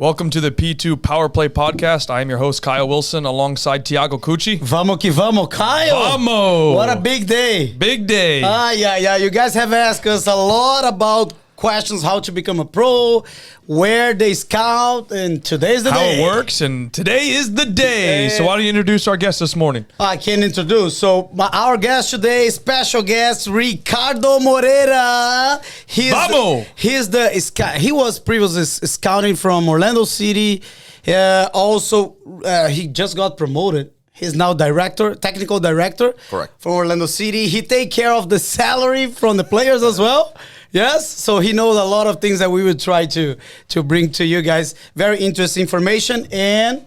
Welcome to the P2 Power Play Podcast. I am your host, Kyle Wilson, alongside Tiago Cucci. Vamos que vamos, Kyle. Vamos! What a big day. Big day. Yeah. You guys have asked us a lot about questions, how to become a pro, where they scout, and today's the day. How it works, and today is the day. So why don't you introduce our guest this morning? I can introduce. So our guest today, special guest, Ricardo Moreira. He was previously scouting from Orlando City. He just got promoted. He's now technical director. Correct. From Orlando City. He take care of the salary from the players as well. Yes, so he knows a lot of things that we would try to bring to you guys. Very interesting information, and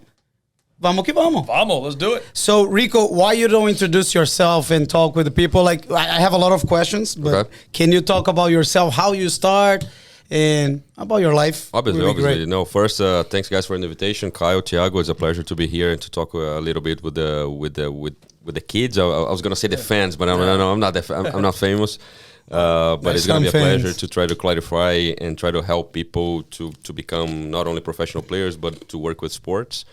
vamos que vamos. Vamos, let's do it. So, Rico, why you don't introduce yourself and talk with the people? Like, I have a lot of questions, but Can you talk about yourself, how you start, and about your life? Obviously. No, first, thanks guys for the invitation. Kyle, Tiago, it's a pleasure to be here and to talk a little bit with the kids. I was gonna say the fans, but I'm not famous. But it's going to be a pleasure to try to clarify and try to help people to become not only professional players, but to work with sports.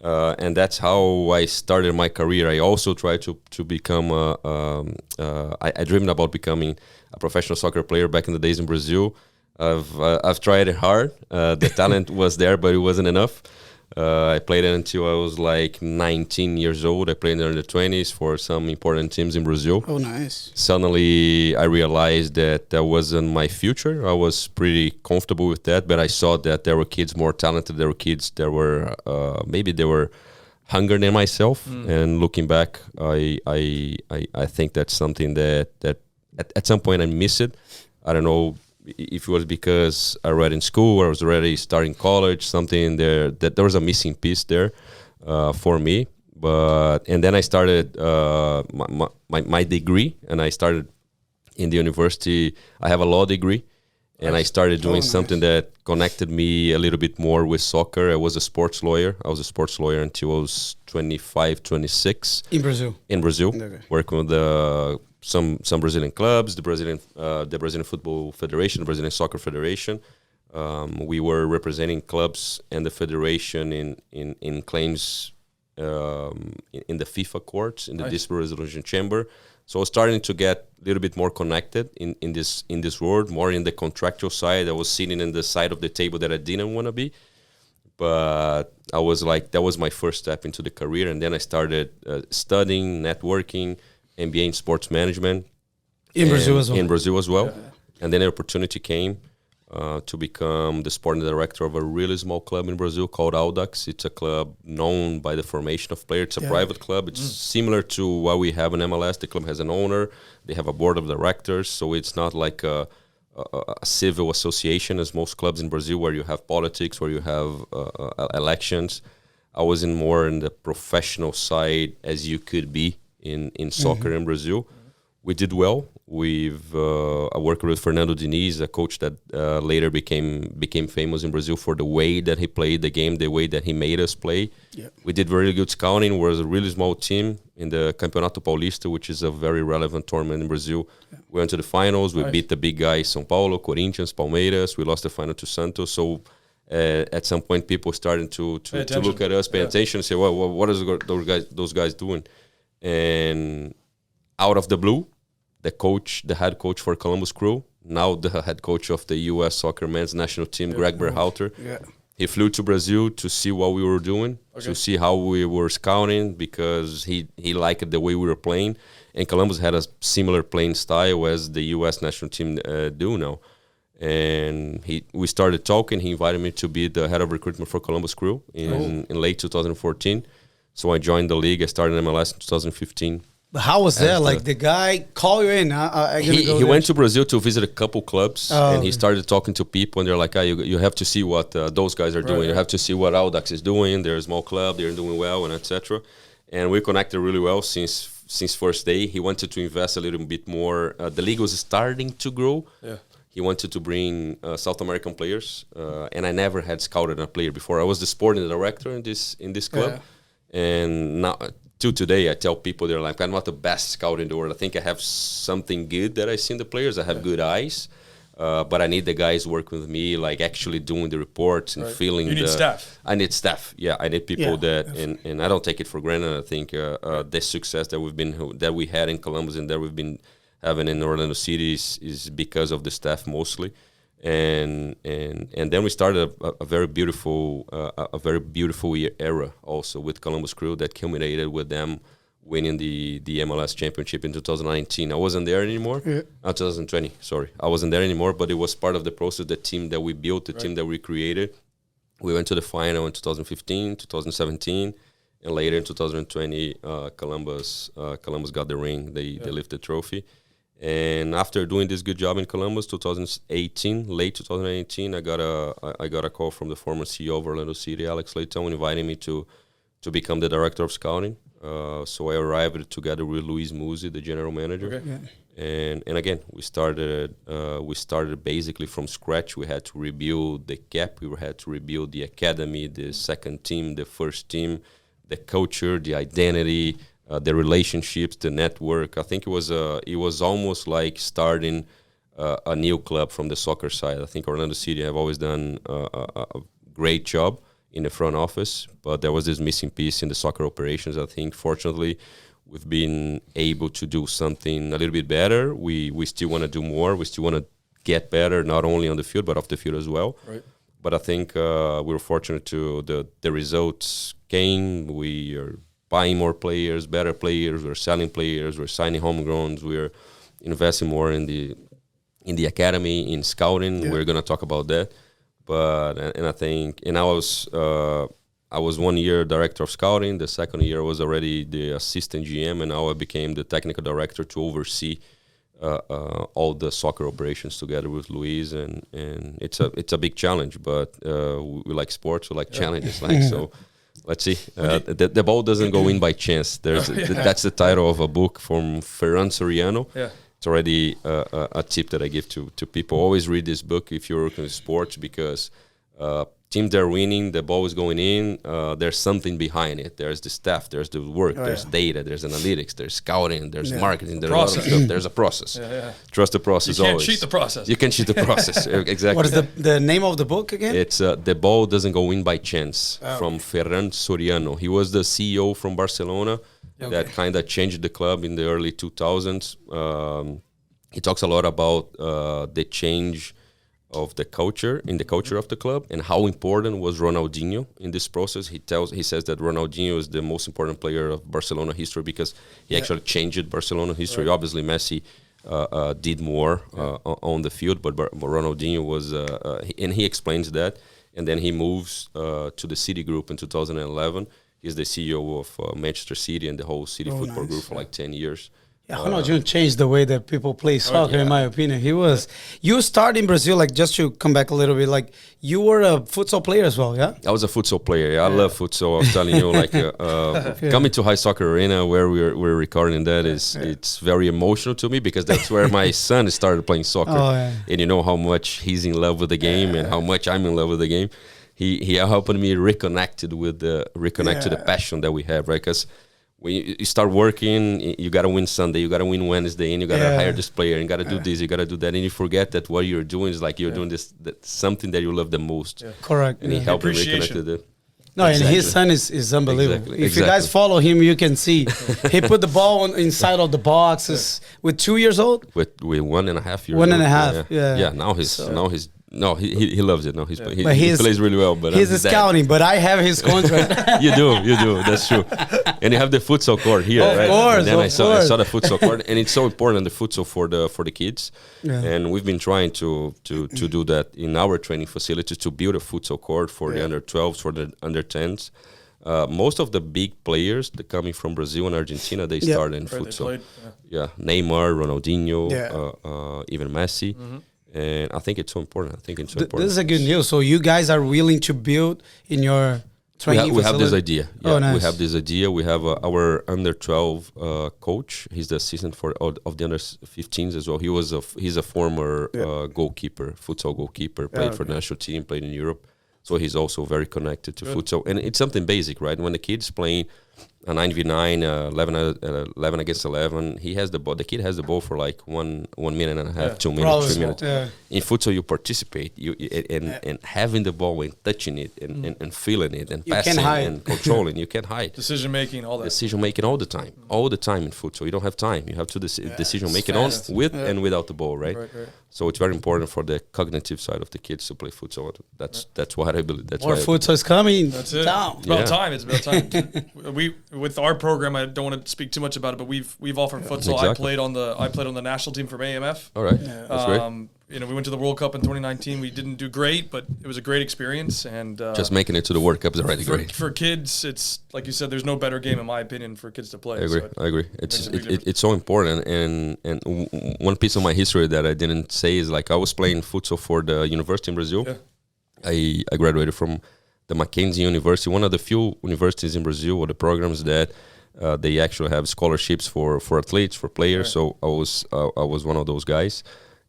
And that's how I started my career. I also tried to become, I dreamed about becoming a professional soccer player back in the days in Brazil. I've tried it hard. The talent was there, but it wasn't enough. I played it until I was like 19 years old. I played in the 20s for some important teams in Brazil. Oh, nice. Suddenly, I realized that wasn't my future. I was pretty comfortable with that, but I saw that there were kids more talented. There were kids that were, maybe they were hungrier than myself. And looking back, I think that's something that at some point I miss it. I don't know if it was because I read in school or I was already starting college, something there that there was a missing piece there for me. And then I started my degree, and I started in the university. I have a law degree, and I started doing something that connected me a little bit more with soccer. I was a sports lawyer. I was a sports lawyer until I was 25, 26. In Brazil? Okay. Working with some Brazilian clubs, the Brazilian Football Federation, the Brazilian Soccer Federation. We were representing clubs and the federation in claims in the FIFA courts, in the dispute resolution chamber. So I was starting to get a little bit more connected in this world, more in the contractual side. I was sitting in the side of the table that I didn't want to be. But I was like, that was my first step into the career. And then I started studying, networking, MBA in sports management. In Brazil as well. Yeah. And then the opportunity came to become the sporting director of a really small club in Brazil called Audax. It's a club known by the formation of players. It's a private club. It's similar to what we have in MLS. The club has an owner. They have a board of directors. So it's not like a civil association as most clubs in Brazil where you have politics, where you have elections. I was more in the professional side as you could be in soccer in Brazil. We did well. I worked with Fernando Diniz, a coach that later became famous in Brazil for the way that he played the game, the way that he made us play. Yeah. We did very good scouting. We was a really small team in the Campeonato Paulista, which is a very relevant tournament in Brazil. Yeah. We went to the finals. We beat the big guys, São Paulo, Corinthians, Palmeiras. We lost the final to Santos. So at some point, people started to look at us, pay attention, and say, well, what is those guys doing? And out of the blue, the head coach for Columbus Crew, now the head coach of the U.S. soccer men's national team, Greg Berhalter, he flew to Brazil to see what we were doing, to see how we were scouting, because he liked the way we were playing. And Columbus had a similar playing style as the U.S. national team do now. And we started talking. He invited me to be the head of recruitment for Columbus Crew in late 2014. So I joined the league. I started MLS in 2015. But how was that? Like the guy call you in? He went to Brazil to visit a couple clubs, and he started talking to people, and they're like, you have to see what those guys are doing. You have to see what Audax is doing. They're a small club. They're doing well, and etc. And we connected really well since first day. He wanted to invest a little bit more. The league was starting to grow. Yeah. He wanted to bring South American players, and I never had scouted a player before. I was the sporting director in this club, and now till today, I tell people, they're like, I'm not the best scout in the world. I think I have something good that I see in the players. I have good eyes. But I need the guys working with me, like actually doing the reports and feeling. You need staff. I need staff. Yeah, I need people and I don't take it for granted. I think the success that we had in Columbus and that we've been having in Orlando City is because of the staff mostly. And then we started a very beautiful era also with Columbus Crew that culminated with them winning the MLS championship in 2019. I wasn't there anymore. 2020, sorry. I wasn't there anymore, but it was part of the process, the team that we built, the team that we created. We went to the final in 2015, 2017, and later in 2020, Columbus got the ring. They lifted the trophy. And after doing this good job in Columbus, late 2018, I got a call from the former CEO of Orlando City, Alex Leitão, inviting me to become the director of scouting. So I arrived together with Luis Musi, the general manager. Okay. And again, we started basically from scratch. We had to rebuild the cap. We had to rebuild the academy, the second team, the first team, the culture, the identity, the relationships, the network. I think it was almost like starting a new club from the soccer side. I think Orlando City have always done a great job in the front office, but there was this missing piece in the soccer operations. I think, fortunately, we've been able to do something a little bit better. We still want to do more. We still want to get better, not only on the field, but off the field as well. Right. But I think we were fortunate to the results came. We are buying more players, better players. We're selling players. We're signing homegrowns. We're investing more in the academy, in scouting. Yeah. We're going to talk about that. But I think I was 1 year director of scouting. The second year was already the assistant GM, and now I became the technical director to oversee all the soccer operations together with Luis. And it's a big challenge, but we like sports, we like challenges, so. Let's see. The ball doesn't go in by chance. That's the title of a book from Ferran Soriano. Yeah. It's already a tip that I give to people. Always read this book if you're working with sports, because teams that are winning, the ball is going in, there's something behind it. There's the staff, there's the work, there's data, there's analytics, there's scouting, there's marketing, there's a lot of stuff. There's a process. Trust the process always. You can't cheat the process. You can cheat the process, exactly. What is the name of the book again? It's The Ball Doesn't Go In By Chance, from Ferran Soriano. He was the CEO from Barcelona that kind of changed the club in the early 2000s. He talks a lot about the change of the culture of the club and how important was Ronaldinho in this process. He says that Ronaldinho is the most important player of Barcelona history because he actually changed Barcelona history. Right. Obviously, Messi did more on the field, but Ronaldinho was, and he explains that. And then he moves to the City Group in 2011. He's the CEO of Manchester City and the whole City football group for like 10 years. Yeah, Ronaldinho changed the way that people play soccer, in my opinion. You started in Brazil, like, just to come back a little bit, like, you were a futsal player as well, yeah? I was a futsal player, yeah. I love futsal. I was telling you, like, coming to High Soccer Arena, where we're recording that, it's very emotional to me, because that's where my son started playing soccer. And you know how much he's in love with the game and how much I'm in love with the game. He helped me reconnect to the passion that we have, right? Because when you start working, you got to win Sunday, you got to win Wednesday, and you got to hire this player, and you got to do this, you got to do that, and you forget that what you're doing is like you're doing something that you love the most. Yeah. Correct. And he helped me reconnect to it. No, and his son is unbelievable. If you guys follow him, you can see he put the ball inside of the boxes with 2 years old. With 1.5 years. 1.5. Yeah. Now he's. No, he loves it. No, he plays really well. But he's scouting, but I have his contract. You do. That's true. And you have the futsal court here, right? Of course. And then I saw the futsal court, and it's so important, the futsal for the kids. Yeah. And we've been trying to do that in our training facilities, to build a futsal court for the under 12s, for the under 10s. Most of the big players that coming from Brazil and Argentina, they started in futsal. Neymar, Ronaldinho, even Messi. Mm-hmm. And I think it's so important. This is a good news. So you guys are willing to build in your training we have this idea. Yeah, nice. We have this idea. We have our under 12 coach. He's the assistant of the under 15s as well. He's a former goalkeeper, futsal goalkeeper. Played for the national team. Played in Europe. So he's also very connected to futsal. And it's something basic, right? When the kid's playing a 9v9, 11 against 11. He has the ball. The kid has the ball for like 1 minute and a half, 2 minutes, 3 minutes. Yeah. In futsal, you participate, and having the ball and touching it and feeling it and passing and controlling. You can't hide. Decision making, all that. Decision making all the time in futsal. You don't have time. You have to decision making on with and without the ball, right? Right. So it's very important for the cognitive side of the kids to play futsal. That's what I believe. That's More why futsal is coming. That's it. Down. It's about time. It's about time. We with our program. I don't want to speak too much about it, but we've offered futsal. Exactly. I played on the national team from AMF. All right, that's great. We went to the World Cup in 2019. We didn't do great, but it was a great experience. And Just making it to the World Cup is already great. For kids, it's like you said. There's no better game, in my opinion, for kids to play. I agree. It's so important. And one piece of my history that I didn't say is like I was playing futsal for the university in Brazil. Yeah. I graduated from the Mackenzie University, one of the few universities in Brazil or the programs that they actually have scholarships for athletes, for players. Right. So I was one of those guys.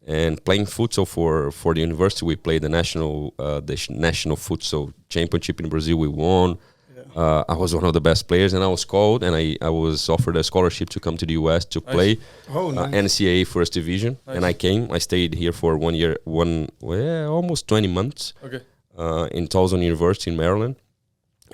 And playing futsal for the university, we played the national futsal championship in Brazil. We won. Yeah. I was one of the best players, and I was called, and I was offered a scholarship to come to the US to play NCAA First Division. Nice. And I came. I stayed here for 1 year, almost 20 months. Okay. In Towson University in Maryland.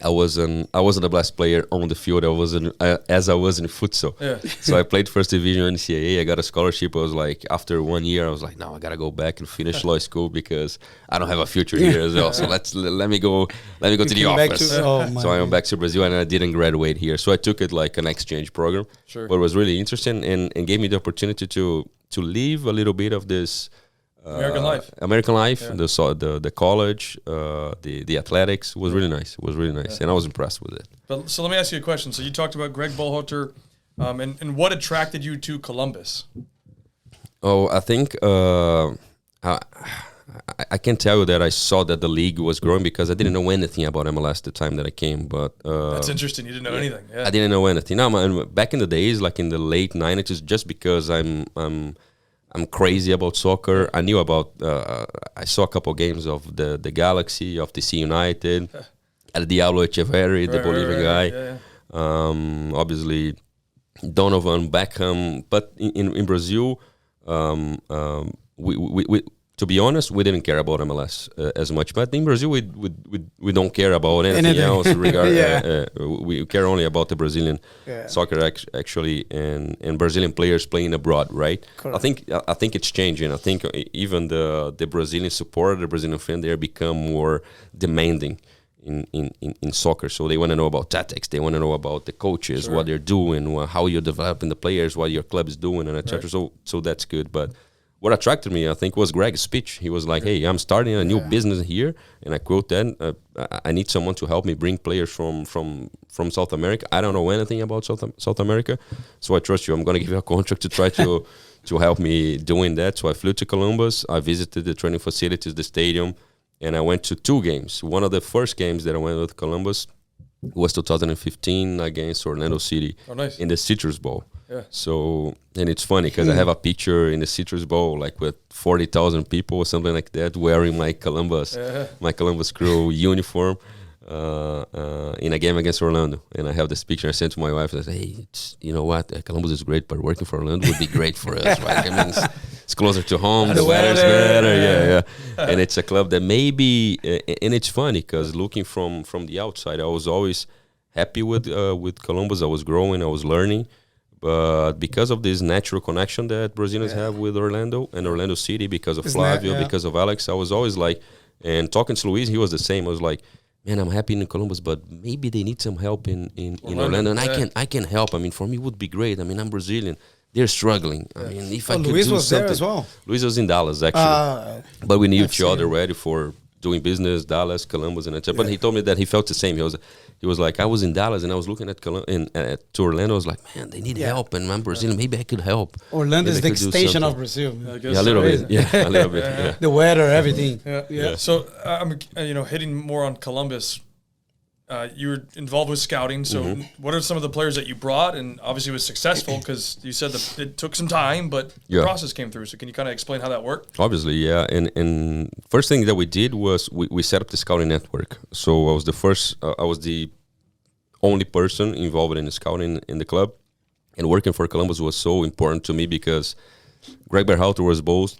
I wasn't the best player on the field. I was in futsal. Yeah. So I played first division NCAA. I got a scholarship. I was like, after 1 year, I was like, no, I gotta go back and finish law school because I don't have a future here as well. So let me go to the office. So I went back to Brazil and I didn't graduate here. So I took it like an exchange program. Sure. But it was really interesting and gave me the opportunity to live a little bit of this. American life, yeah. the college, the athletics was really nice. It was really nice, and I was impressed with it. But so let me ask you a question. So you talked about Greg Bolhoter, and what attracted you to Columbus? Oh, I think I can tell you that I saw that the league was growing because I didn't know anything about MLS the time that I came. But that's interesting. You didn't know anything. Yeah. I didn't know anything. No, back in the days, like in the late 90s, just because I'm crazy about soccer. I knew about. I saw a couple games of the Galaxy, of DC United, El Diablo Echeverri, the Bolivian guy. Yeah. Obviously, Donovan, Beckham. But in Brazil, we to be honest, we didn't care about MLS as much. But in Brazil, we don't care about anything else. We care only about the Brazilian soccer actually, and Brazilian players playing abroad, right? Correct. I think it's changing. I think even the Brazilian supporter, the Brazilian fan, they become more demanding in soccer. So they want to know about tactics. They want to know about the coaches, what they're doing, how you're developing the players, what your club is doing, and etc. Right. So that's good, but. What attracted me, I think, was Greg's speech. He was like, "Hey, I'm starting a new business here," and I quote that: "I need someone to help me bring players from South America. I don't know anything about South America, so I trust you. I'm going to give you a contract to try to help me doing that." So I flew to Columbus. I visited the training facilities, the stadium, and I went to 2 games. One of the first games that I went with Columbus was 2015 against Orlando City in the Citrus Bowl. Yeah. So, and it's funny because I have a picture in the Citrus Bowl, like with 40,000 people or something like that, wearing my Columbus Crew uniform in a game against Orlando. And I have this picture. I sent to my wife. And I said, "Hey, you know what? Columbus is great, but working for Orlando would be great for us, right? I mean, it's closer to home. The weather's better. Yeah. And it's a club that maybe, and it's funny because looking from the outside, I was always happy with Columbus. I was growing. I was learning. But because of this natural connection that Brazilians have with Orlando and Orlando City, because of Flavio, because of Alex, I was always like, and talking to Luis, he was the same. I was like, man, I'm happy in Columbus, but maybe they need some help in Orlando. And I can help. I mean, for me, it would be great. I mean, I'm Brazilian. They're struggling. I mean, if I could Luis do was something. There as well. Luis was in Dallas, actually. But we knew each other ready for doing business, Dallas, Columbus, and etc. But he told me that he felt the same. He was like, I was in Dallas and I was looking at to Orlando. I was like, man, they need help, and I'm Brazilian. Maybe I could help. Orlando is the extension of Brazil. Yeah, a little bit. Yeah, a little bit. Yeah. The weather, everything. Yeah. So I'm, hitting more on Columbus. You were involved with scouting. So what are some of the players that you brought? And obviously it was successful because you said that it took some time, but the process came through. So can you kind of explain how that worked? Obviously, yeah. And first thing that we did was we set up the scouting network. So I was the only person involved in scouting in the club. And working for Columbus was so important to me because Greg Berhalter was both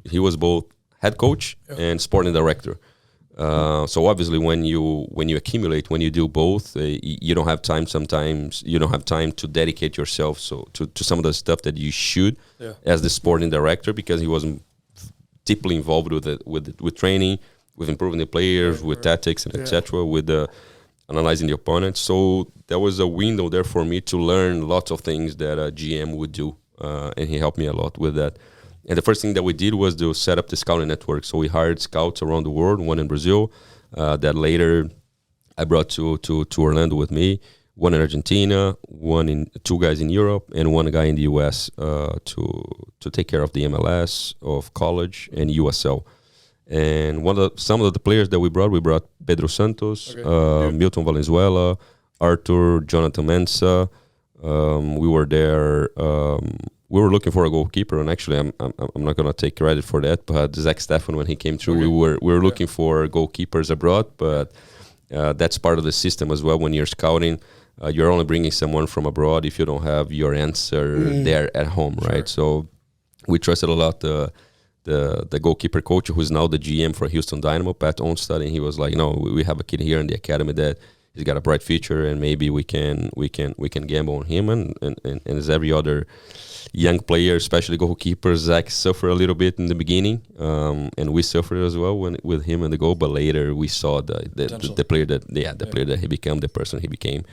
he was both head coach and sporting director. So obviously, when you accumulate, when you do both, you don't have time. Sometimes you don't have time to dedicate yourself to some of the stuff that you should as the sporting director, because he wasn't deeply involved with training, with improving the players, with tactics and etc. With analyzing the opponents. So there was a window there for me to learn lots of things that a GM would do, and he helped me a lot with that. And the first thing that we did was to set up the scouting network. So we hired scouts around the world, one in Brazil, that later I brought to Orlando with me, one in Argentina, two guys in Europe, and one guy in the US to take care of the MLS, of college, and USL. And some of the players that we brought Pedro Santos, Milton Valenzuela, Arthur, Jonathan Mensah. We were there. We were looking for a goalkeeper, and actually, I'm not gonna take credit for that. But Zach Stefan, when he came through, we were looking for goalkeepers abroad. But that's part of the system as well. When you're scouting, you're only bringing someone from abroad if you don't have your answer there at home, right? So we trusted a lot the goalkeeper coach, who's now the GM for Houston Dynamo, Pat Onstad, and he was like, "No, we have a kid here in the academy that he's got a bright future, and maybe we can gamble on him." And as every other young player, especially goalkeepers, Zach suffered a little bit in the beginning, and we suffered as well with him in the goal. But later we saw the player that he became, the person he became,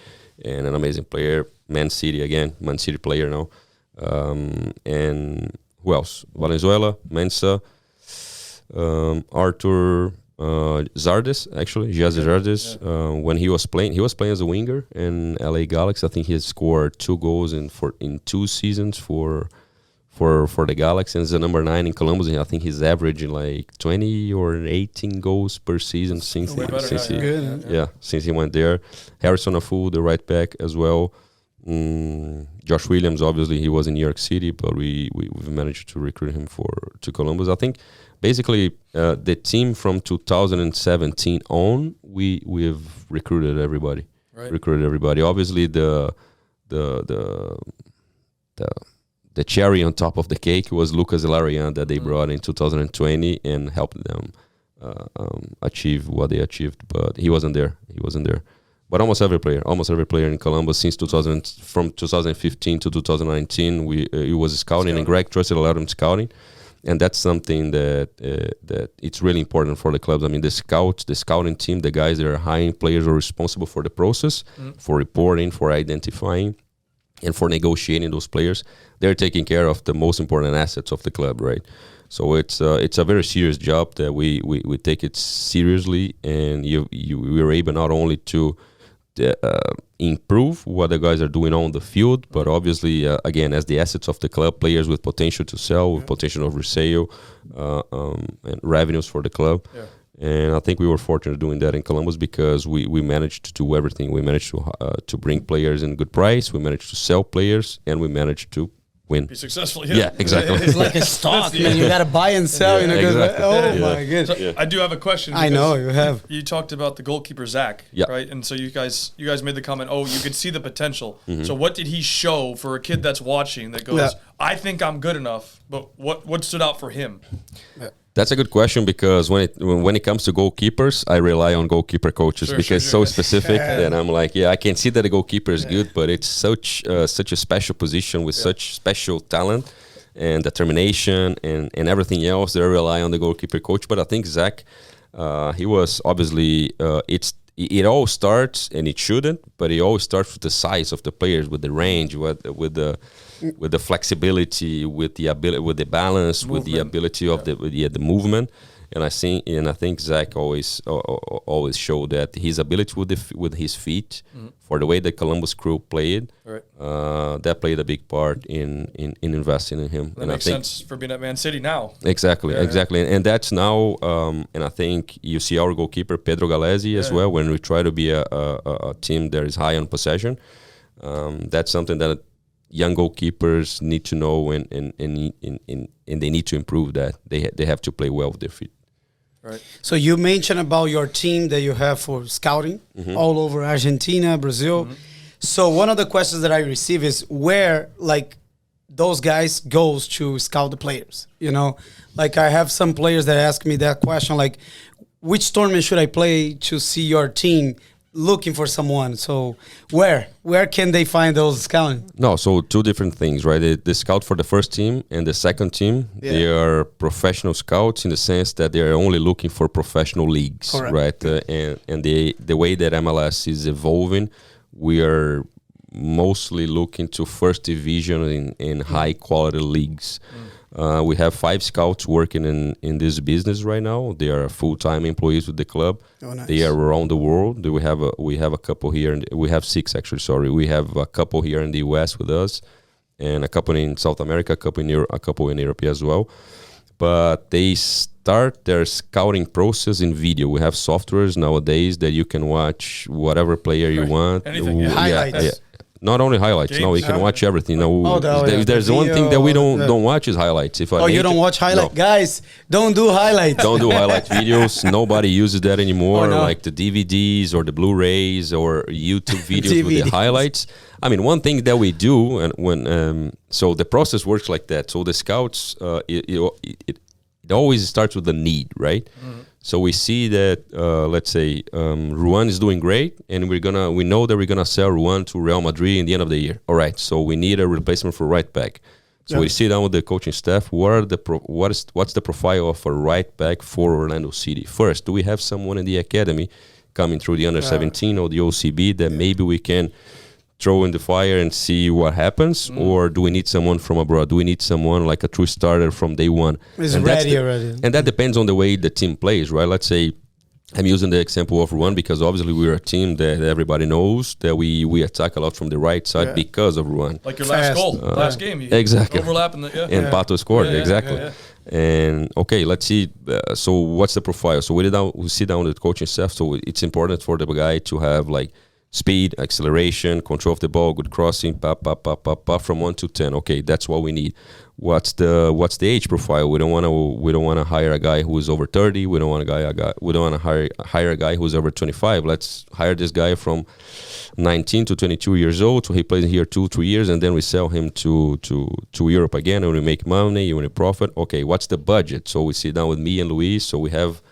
and an amazing player. Man City player now, and who else? Valenzuela, Mensah, Arthur. Zardes, actually, Jazzy Zardes. When he was playing as a winger in LA Galaxy. I think he has scored 2 goals in 2 seasons for the Galaxy, and he's a number 9 in Columbus. And I think he's averaging like 20 or 18 goals per season since he went there. Harrison Afu, the right back as well. Josh Williams, obviously, he was in New York City, but we've managed to recruit him to Columbus. I think. Basically, the team from 2017 on, we've recruited everybody. Obviously, the cherry on top of the cake was Lucas Ilarian that they brought in 2020 and helped them achieve what they achieved. But he wasn't there. But almost every player in Columbus since from 2015 to 2019, he was scouting, and Greg trusted a lot of scouting. And that's something that it's really important for the clubs. I mean, the scouting team, the guys that are hiring players are responsible for the process, for reporting, for identifying, and for negotiating those players. They're taking care of the most important assets of the club, right? So it's a very serious job that we take it seriously, and we are able not only to improve what the guys are doing on the field, but obviously, again, as the assets of the club, players with potential to sell, with potential of resale, and revenues for the club. And I think we were fortunate doing that in Columbus because we managed to do everything. We managed to bring players in good price. We managed to sell players, and we managed to win. Be successful, yeah, exactly. It's like a stock, man. You got to buy and sell. Exactly. My goodness. So I do have a question. I know you have. You talked about the goalkeeper Zach, right? And so you guys made the comment, you could see the potential. So what did he show for a kid that's watching that goes, I think I'm good enough, but what stood out for him? That's a good question because when it comes to goalkeepers, I rely on goalkeeper coaches because it's so specific that I'm like, I can see that the goalkeeper is good, but it's such a special position with such special talent and determination and everything else that I rely on the goalkeeper coach. But I think Zach, he was obviously it all starts, and it shouldn't, but it always starts with the size of the players, with the range, with the flexibility, with the ability, with the balance, movement. With the ability of the movement. And I think Zach always showed that his ability with his feet, for the way the Columbus crew played, that played a big part in investing in him. That makes sense for being at Man City now. Exactly. And that's now, and I think you see our goalkeeper Pedro Galesi as well. When we try to be a team that is high on possession, that's something that young goalkeepers need to know, and they need to improve that. They have to play well with their feet. Right. So you mentioned about your team that you have for scouting all over Argentina, Brazil. So one of the questions that I receive is where like those guys goes to scout the players. You know, like I have some players that ask me that question, like which tournament should I play to see your team looking for someone? So where can they find those scouting? No, so two different things, right? They scout for the first team and the second team. Yeah. They are professional scouts in the sense that they are only looking for professional leagues, Correct. right? And the way that MLS is evolving, we are mostly looking to first division in high quality leagues. We have 5 scouts working in this business right now. They are full-time employees with the club. Oh, nice. They are around the world. We have a couple here. We have 6 actually. Sorry, we have a couple here in the US with us, and a couple in South America, a couple in Europe as well. But they start their scouting process in video. We have softwares nowadays that you can watch whatever player you want. Anything, yeah. Highlights. Not only highlights. No, you can watch everything. No, there's one thing that we don't watch is highlights. You don't watch highlights, guys? Don't do highlights. Don't do highlight videos. Nobody uses that anymore. Oh, no. Like the DVDs or the Blu-rays or YouTube videos with the highlights. I mean, one thing that we do, and when so the process works like that. So the scouts, it always starts with the need, right? So we see that, let's say, Ruan is doing great, and we know that we're gonna sell Ruan to Real Madrid in the end of the year. All right, so we need a replacement for right back. So we sit down with the coaching staff. What's the profile of a right back for Orlando City? First, do we have someone in the academy coming through the under 17 or the OCB that maybe we can throw in the fire and see what happens, or do we need someone from abroad? Do we need someone like a true starter from day one? It's ready already. And that depends on the way the team plays, right? Let's say I'm using the example of Ruan because obviously we're a team that everybody knows that we attack a lot from the right side because of Ruan. Like your last goal, last game. You exactly. Overlap in the, And Pato scored, exactly. And okay, let's see. So what's the profile? So we sit down with the coaching staff. So it's important for the guy to have like speed, acceleration, control of the ball, good crossing, pop, from 1 to 10. Okay, that's what we need. What's the age profile? We don't want to hire a guy who is over 30. We don't want to hire a guy who's over 25. Let's hire this guy from 19 to 22 years old. So he plays here 2-3 years, and then we sell him to Europe again, and we make money, you want to profit. Okay, what's the budget? So we sit down with me and Luis. So we have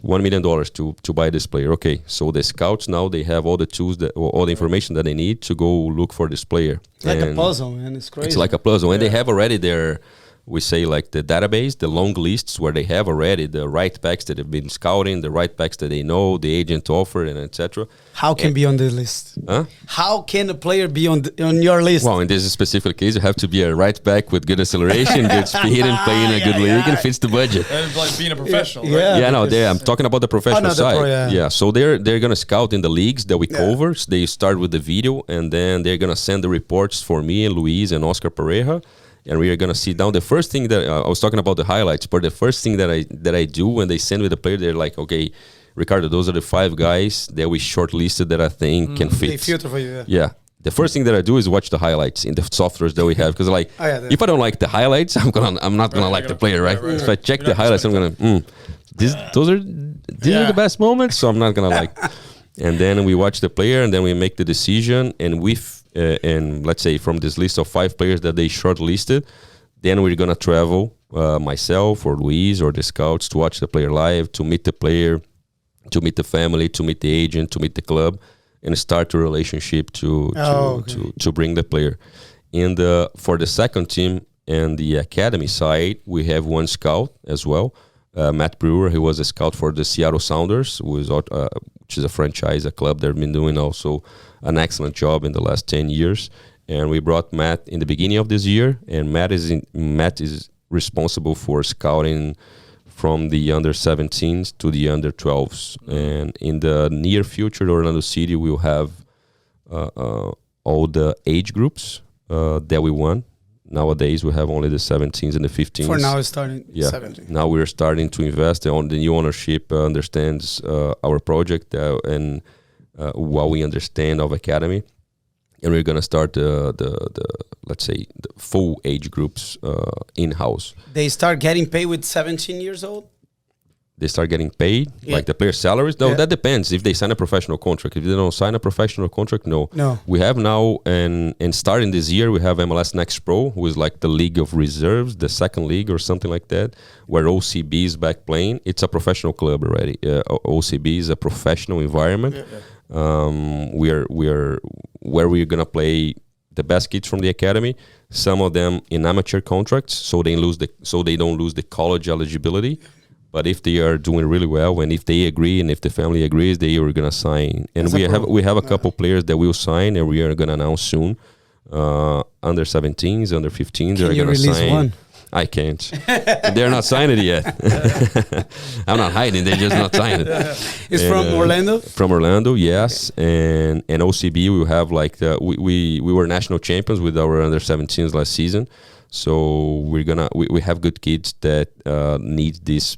$1 million to buy this player. Okay, so the scouts now they have all the tools all the information that they need to go look for this player. It's like a puzzle, man. It's crazy. It's like a puzzle, and they have already their, we say like the database, the long lists where they have already the right backs that have been scouting, the right backs that they know, the agent offered, and etc. How can be on the list? Huh? How can a player be on your list? Well, in this specific case, you have to be a right back with good acceleration, good speed, and play in a good league, and fits the budget. And it's like being a professional, right? Yeah, no, I'm talking about the professional side. Yeah, so they're gonna scout in the leagues that we cover. So they start with the video, and then they're gonna send the reports for me and Luis and Oscar Pereira. And we are gonna sit down. The first thing that I was talking about the highlights, but the first thing that I do when they send me the player, they're like, okay, Ricardo, those are the 5 guys that we shortlisted that I think can fit. They filter for you. Yeah. The first thing that I do is watch the highlights in the softwares that we have, because like if I don't like the highlights, I'm not gonna like the player, right? If I check the highlights, I'm gonna these are the best moments, so I'm not gonna like. And then we watch the player, and then we make the decision, and and let's say from this list of 5 players that they shortlisted, then we're gonna travel, myself or Luis or the scouts, to watch the player live, to meet the player, to meet the family, to meet the agent, to meet the club, and start a relationship to bring the player. And for the second team and the academy side, we have 1 scout as well, Matt Brewer. He was a scout for the Seattle Sounders, which is a franchise, a club that have been doing also an excellent job in the last 10 years. And we brought Matt in the beginning of this year, and Matt is responsible for scouting from the under 17s to the under 12s. And in the near future, Orlando City will have all the age groups that we want. Nowadays, we have only the 17s and the 15s. For now, it's starting 17. Now we're starting to invest. On the new ownership understands our project and what we understand of academy, and we're gonna start the let's say the full age groups in house. They start getting paid with 17 years old. they start getting paid, like the player salaries. No, that depends if they sign a professional contract. If they don't sign a professional contract, no. We have now, and starting this year, we have MLS Next Pro, who is like the league of reserves, the second league or something like that, where OCB is back playing. It's a professional club already. OCB is a professional environment. We're where we're gonna play the best kids from the academy. Some of them in amateur contracts, so they don't lose the college eligibility. But if they are doing really well, and if they agree, and if the family agrees, they are gonna sign. And we have a couple players that will sign, and we are gonna announce soon. Under 17s, under 15s, they're gonna sign. One? I can't. They're not signed yet. I'm not hiding. They're just not signed. It's from Orlando. From Orlando, yes. And OCB, we will have like we were national champions with our under 17s last season. So we have good kids that need this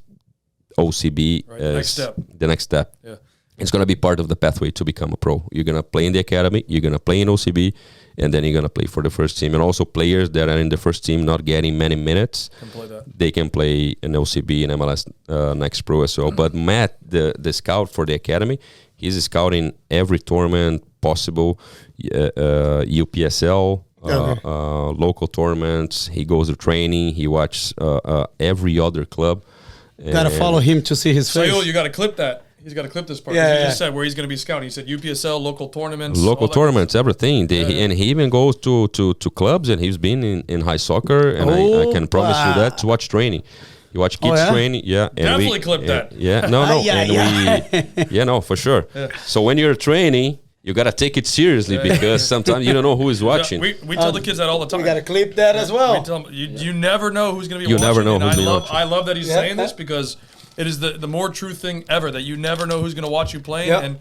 OCB as the next step. Yeah. It's gonna be part of the pathway to become a pro. You're gonna play in the academy. You're gonna play in OCB. And then you're going to play for the first team. And also players that are in the first team not getting many minutes, they can play in OCB and MLS Next Pro as well. But Matt, the scout for the academy, he's scouting every tournament possible, UPSL, local tournaments. He goes to training. He watches every other club. Got to follow him to see his face. So you got to clip that. He's got to clip this part. You just said where he's going to be scouting. He said UPSL, local tournaments. Local tournaments, everything. And he even goes to clubs, and he's been in high soccer, and I can promise you that, to watch training. You watch kids training, And definitely clip that. No, for sure. Yeah. So when you're training, you got to take it seriously because sometimes you don't know who is watching. We tell the kids that all the time. We got to clip that as well. We tell them, you never know who's going to be watching. You never know who's going to be watching. I love that he's saying this because it is the more true thing ever, that you never know who's going to watch you playing. Yep. And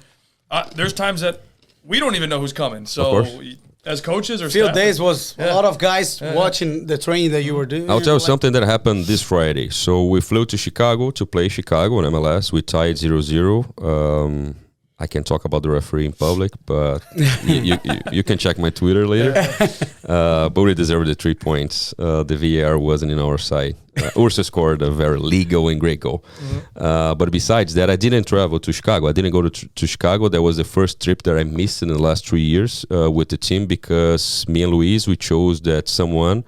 there's times that we don't even know who's coming. So as coaches or field days was a lot of guys watching the training that you were doing. I'll tell you something that happened this Friday. So we flew to Chicago to play Chicago in MLS. We tied 0-0. I can't talk about the referee in public, but you can check my Twitter later. But we deserved the 3 points. The VAR wasn't in our side. Ursa scored a very legal and great goal. But besides that, I didn't travel to Chicago. I didn't go to Chicago. That was the first trip that I missed in the last 3 years with the team, because me and Luis, we chose that someone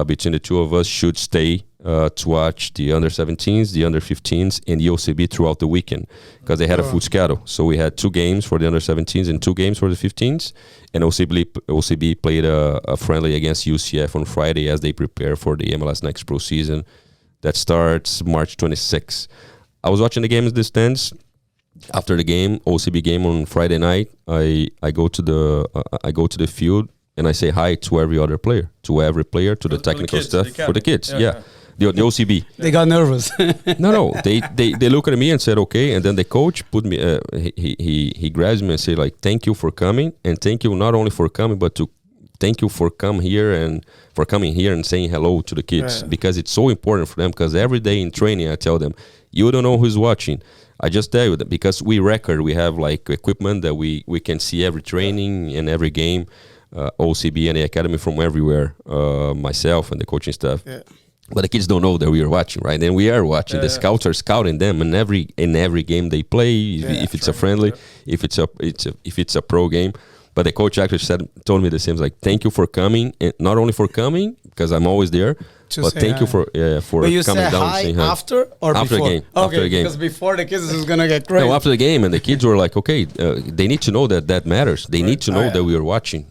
between the two of us should stay to watch the under 17s, the under 15s, and the OCB throughout the weekend, because they had a full schedule. So we had 2 games for the under 17s and 2 games for the 15s, and OCB played a friendly against UCF on Friday as they prepare for the MLS Next Pro season that starts March 26. I was watching the game in the stands. After the game, OCB game on Friday night, I go to the field and I say hi to every player, to the technical staff, for the kids. The OCB. They got nervous. No. They look at me and said, okay. And then the coach put me. He grabs me and say, like, thank you for coming, and thank you not only for coming, but to thank you for coming here and saying hello to the kids, because it's so important for them. Because every day in training, I tell them, you don't know who's watching. I just tell you that because we have like equipment that we can see every training and every game. OCB and the academy from everywhere. Myself and the coaching staff. Yeah. But the kids don't know that we are watching, right? And we are watching. The scouts are scouting them in every game they play. If it's a friendly, if it's a pro game. But the coach actually told me the same, like, thank you for coming, and not only for coming because I'm always there, but thank you for coming down. Hi after or after before? The game. Okay, after the game. Because before the kids is gonna get crazy. No, after the game, and the kids were like, okay, they need to know that matters. They need to know that we are watching.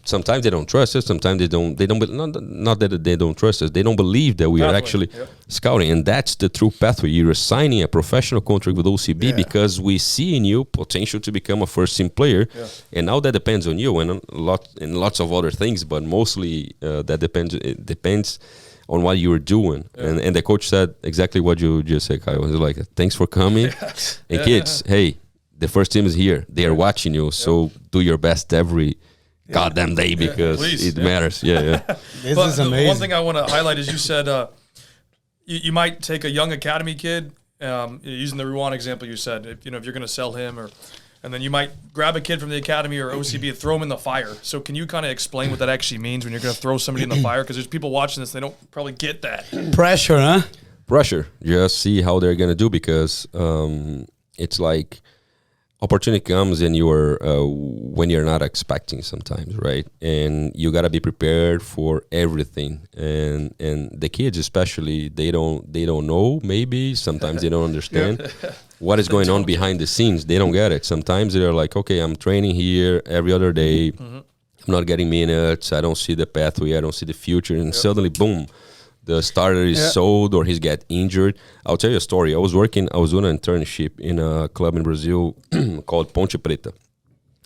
Sometimes they don't trust us. Sometimes they don't. Not that they don't trust us. They don't believe that we are actually scouting, and that's the true pathway. You're signing a professional contract with OCB because we see in you potential to become a first team player, and now that depends on you and lots of other things, but mostly that depends. It depends on what you were doing. And the coach said exactly what you just said, Kyle. He was like, thanks for coming. And kids, hey, the first team is here. They are watching you. So do your best every goddamn day because it matters. This is amazing. One thing I want to highlight is you said you might take a young academy kid, using the Ruan example you said, if you're going to sell him and then you might grab a kid from the academy or OCB and throw him in the fire. So can you kind of explain what that actually means when you're going to throw somebody in the fire? Because there's people watching this, they don't probably get that. Pressure, huh? pressure. Just see how they're gonna do, because it's like opportunity comes and you're when you're not expecting sometimes, right? And you gotta be prepared for everything. And the kids especially, they don't know, maybe sometimes they don't understand what is going on behind the scenes. They don't get it. Sometimes they're like, okay, I'm training here every other day. I'm not getting minutes. I don't see the pathway. I don't see the future. And suddenly, boom, the starter is sold or he's get injured. I'll tell you a story. I was doing an internship in a club in Brazil called Ponte Preta.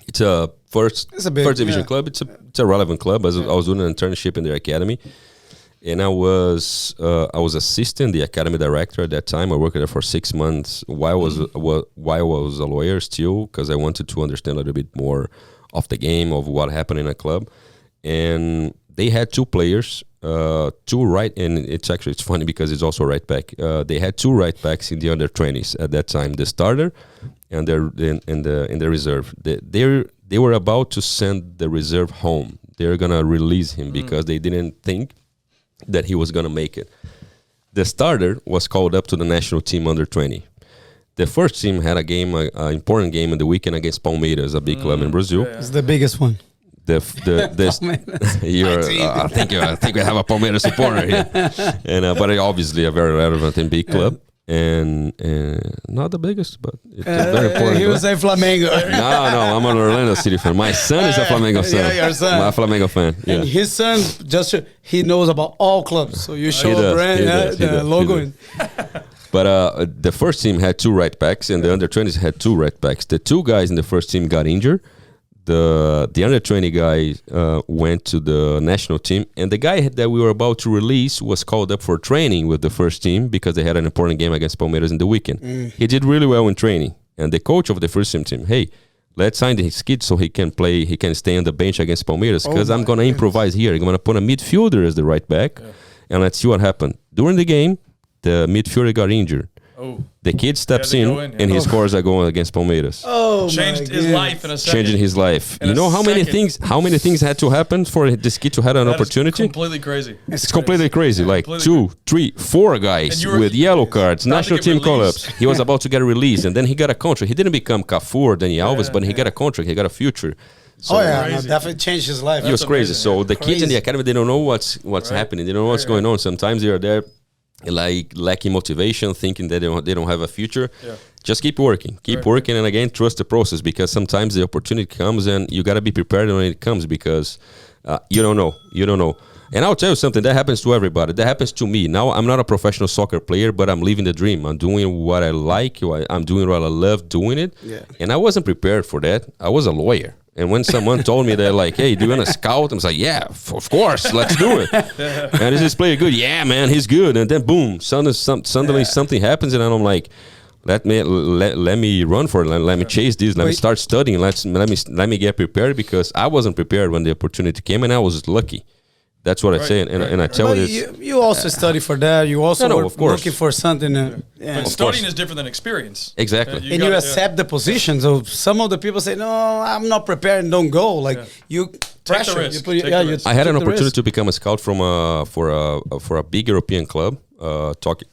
It's a first division club. It's a relevant club. I was doing an internship in their academy, and I was assistant the academy director at that time. I worked there for 6 months while I was a lawyer still, because I wanted to understand a little bit more of the game, of what happened in a club. And they had two players, and it's funny because it's also right back. They had two right backs in the under 20s at that time, the starter and the reserve. They were about to send the reserve home. They're gonna release him because they didn't think that he was gonna make it. The starter was called up to the national team under 20. The first team had a game, an important game in the weekend against Palmeiras, a big club in Brazil. It's the biggest one. I think we have a Palmeiras supporter here, and but obviously a very relevant and big club, and not the biggest, but it's a very important. He was a Flamengo. No, I'm an Orlando City fan. My son is a Flamengo fan. Yeah, your son. My Flamengo fan. Yeah. And his son he knows about all clubs, so you show a brand, the logo. But the first team had two right backs, and the under 20s had two right backs. The two guys in the first team got injured. The under 20 guy went to the national team, and the guy that we were about to release was called up for training with the first team because they had an important game against Palmeiras in the weekend. He did really well in training, and the coach of the first team, hey, let's sign his kid so he can play. He can stay on the bench against Palmeiras, because I'm gonna improvise here. I'm gonna put a midfielder as the right back, and let's see what happened. During the game, the midfielder got injured. The kid steps in and he scores a goal against Palmeiras. Changed his life in a second. Changing his life. You know how many things had to happen for this kid to have an opportunity? Completely crazy. It's completely crazy. Like 2, 3, 4 guys with yellow cards, national team call-ups. He was about to get released, and then he got a contract. He didn't become Cafu or Dani Alves, but he got a contract. He got a future. So definitely changed his life. He was crazy. So the kids in the academy, they don't know what's happening. They don't know what's going on. Sometimes they are there, like lacking motivation, thinking that they don't have a future. Just keep working, and again, trust the process, because sometimes the opportunity comes and you got to be prepared when it comes, because you don't know. And I'll tell you something, that happens to everybody. That happens to me. Now, I'm not a professional soccer player, but I'm living the dream. I'm doing what I like. I'm doing what I love doing it. And I wasn't prepared for that. I was a lawyer. And when someone told me that, like, hey, do you want to scout? I was like, yeah, of course, let's do it. And is this player good? Yeah, man, he's good. And then, boom, suddenly something happens, and I'm like, let me run for it. Let me chase this. Let me start studying. Let me get prepared, because I wasn't prepared when the opportunity came, and I was lucky. That's what I say, and I tell you this. You also study for that. You also were looking for something. But studying is different than experience. Exactly. And you accept the position. So some of the people say, no, I'm not prepared, and don't go. Like you pressure. Take the risk. I had an opportunity to become a scout for a big European club. Talking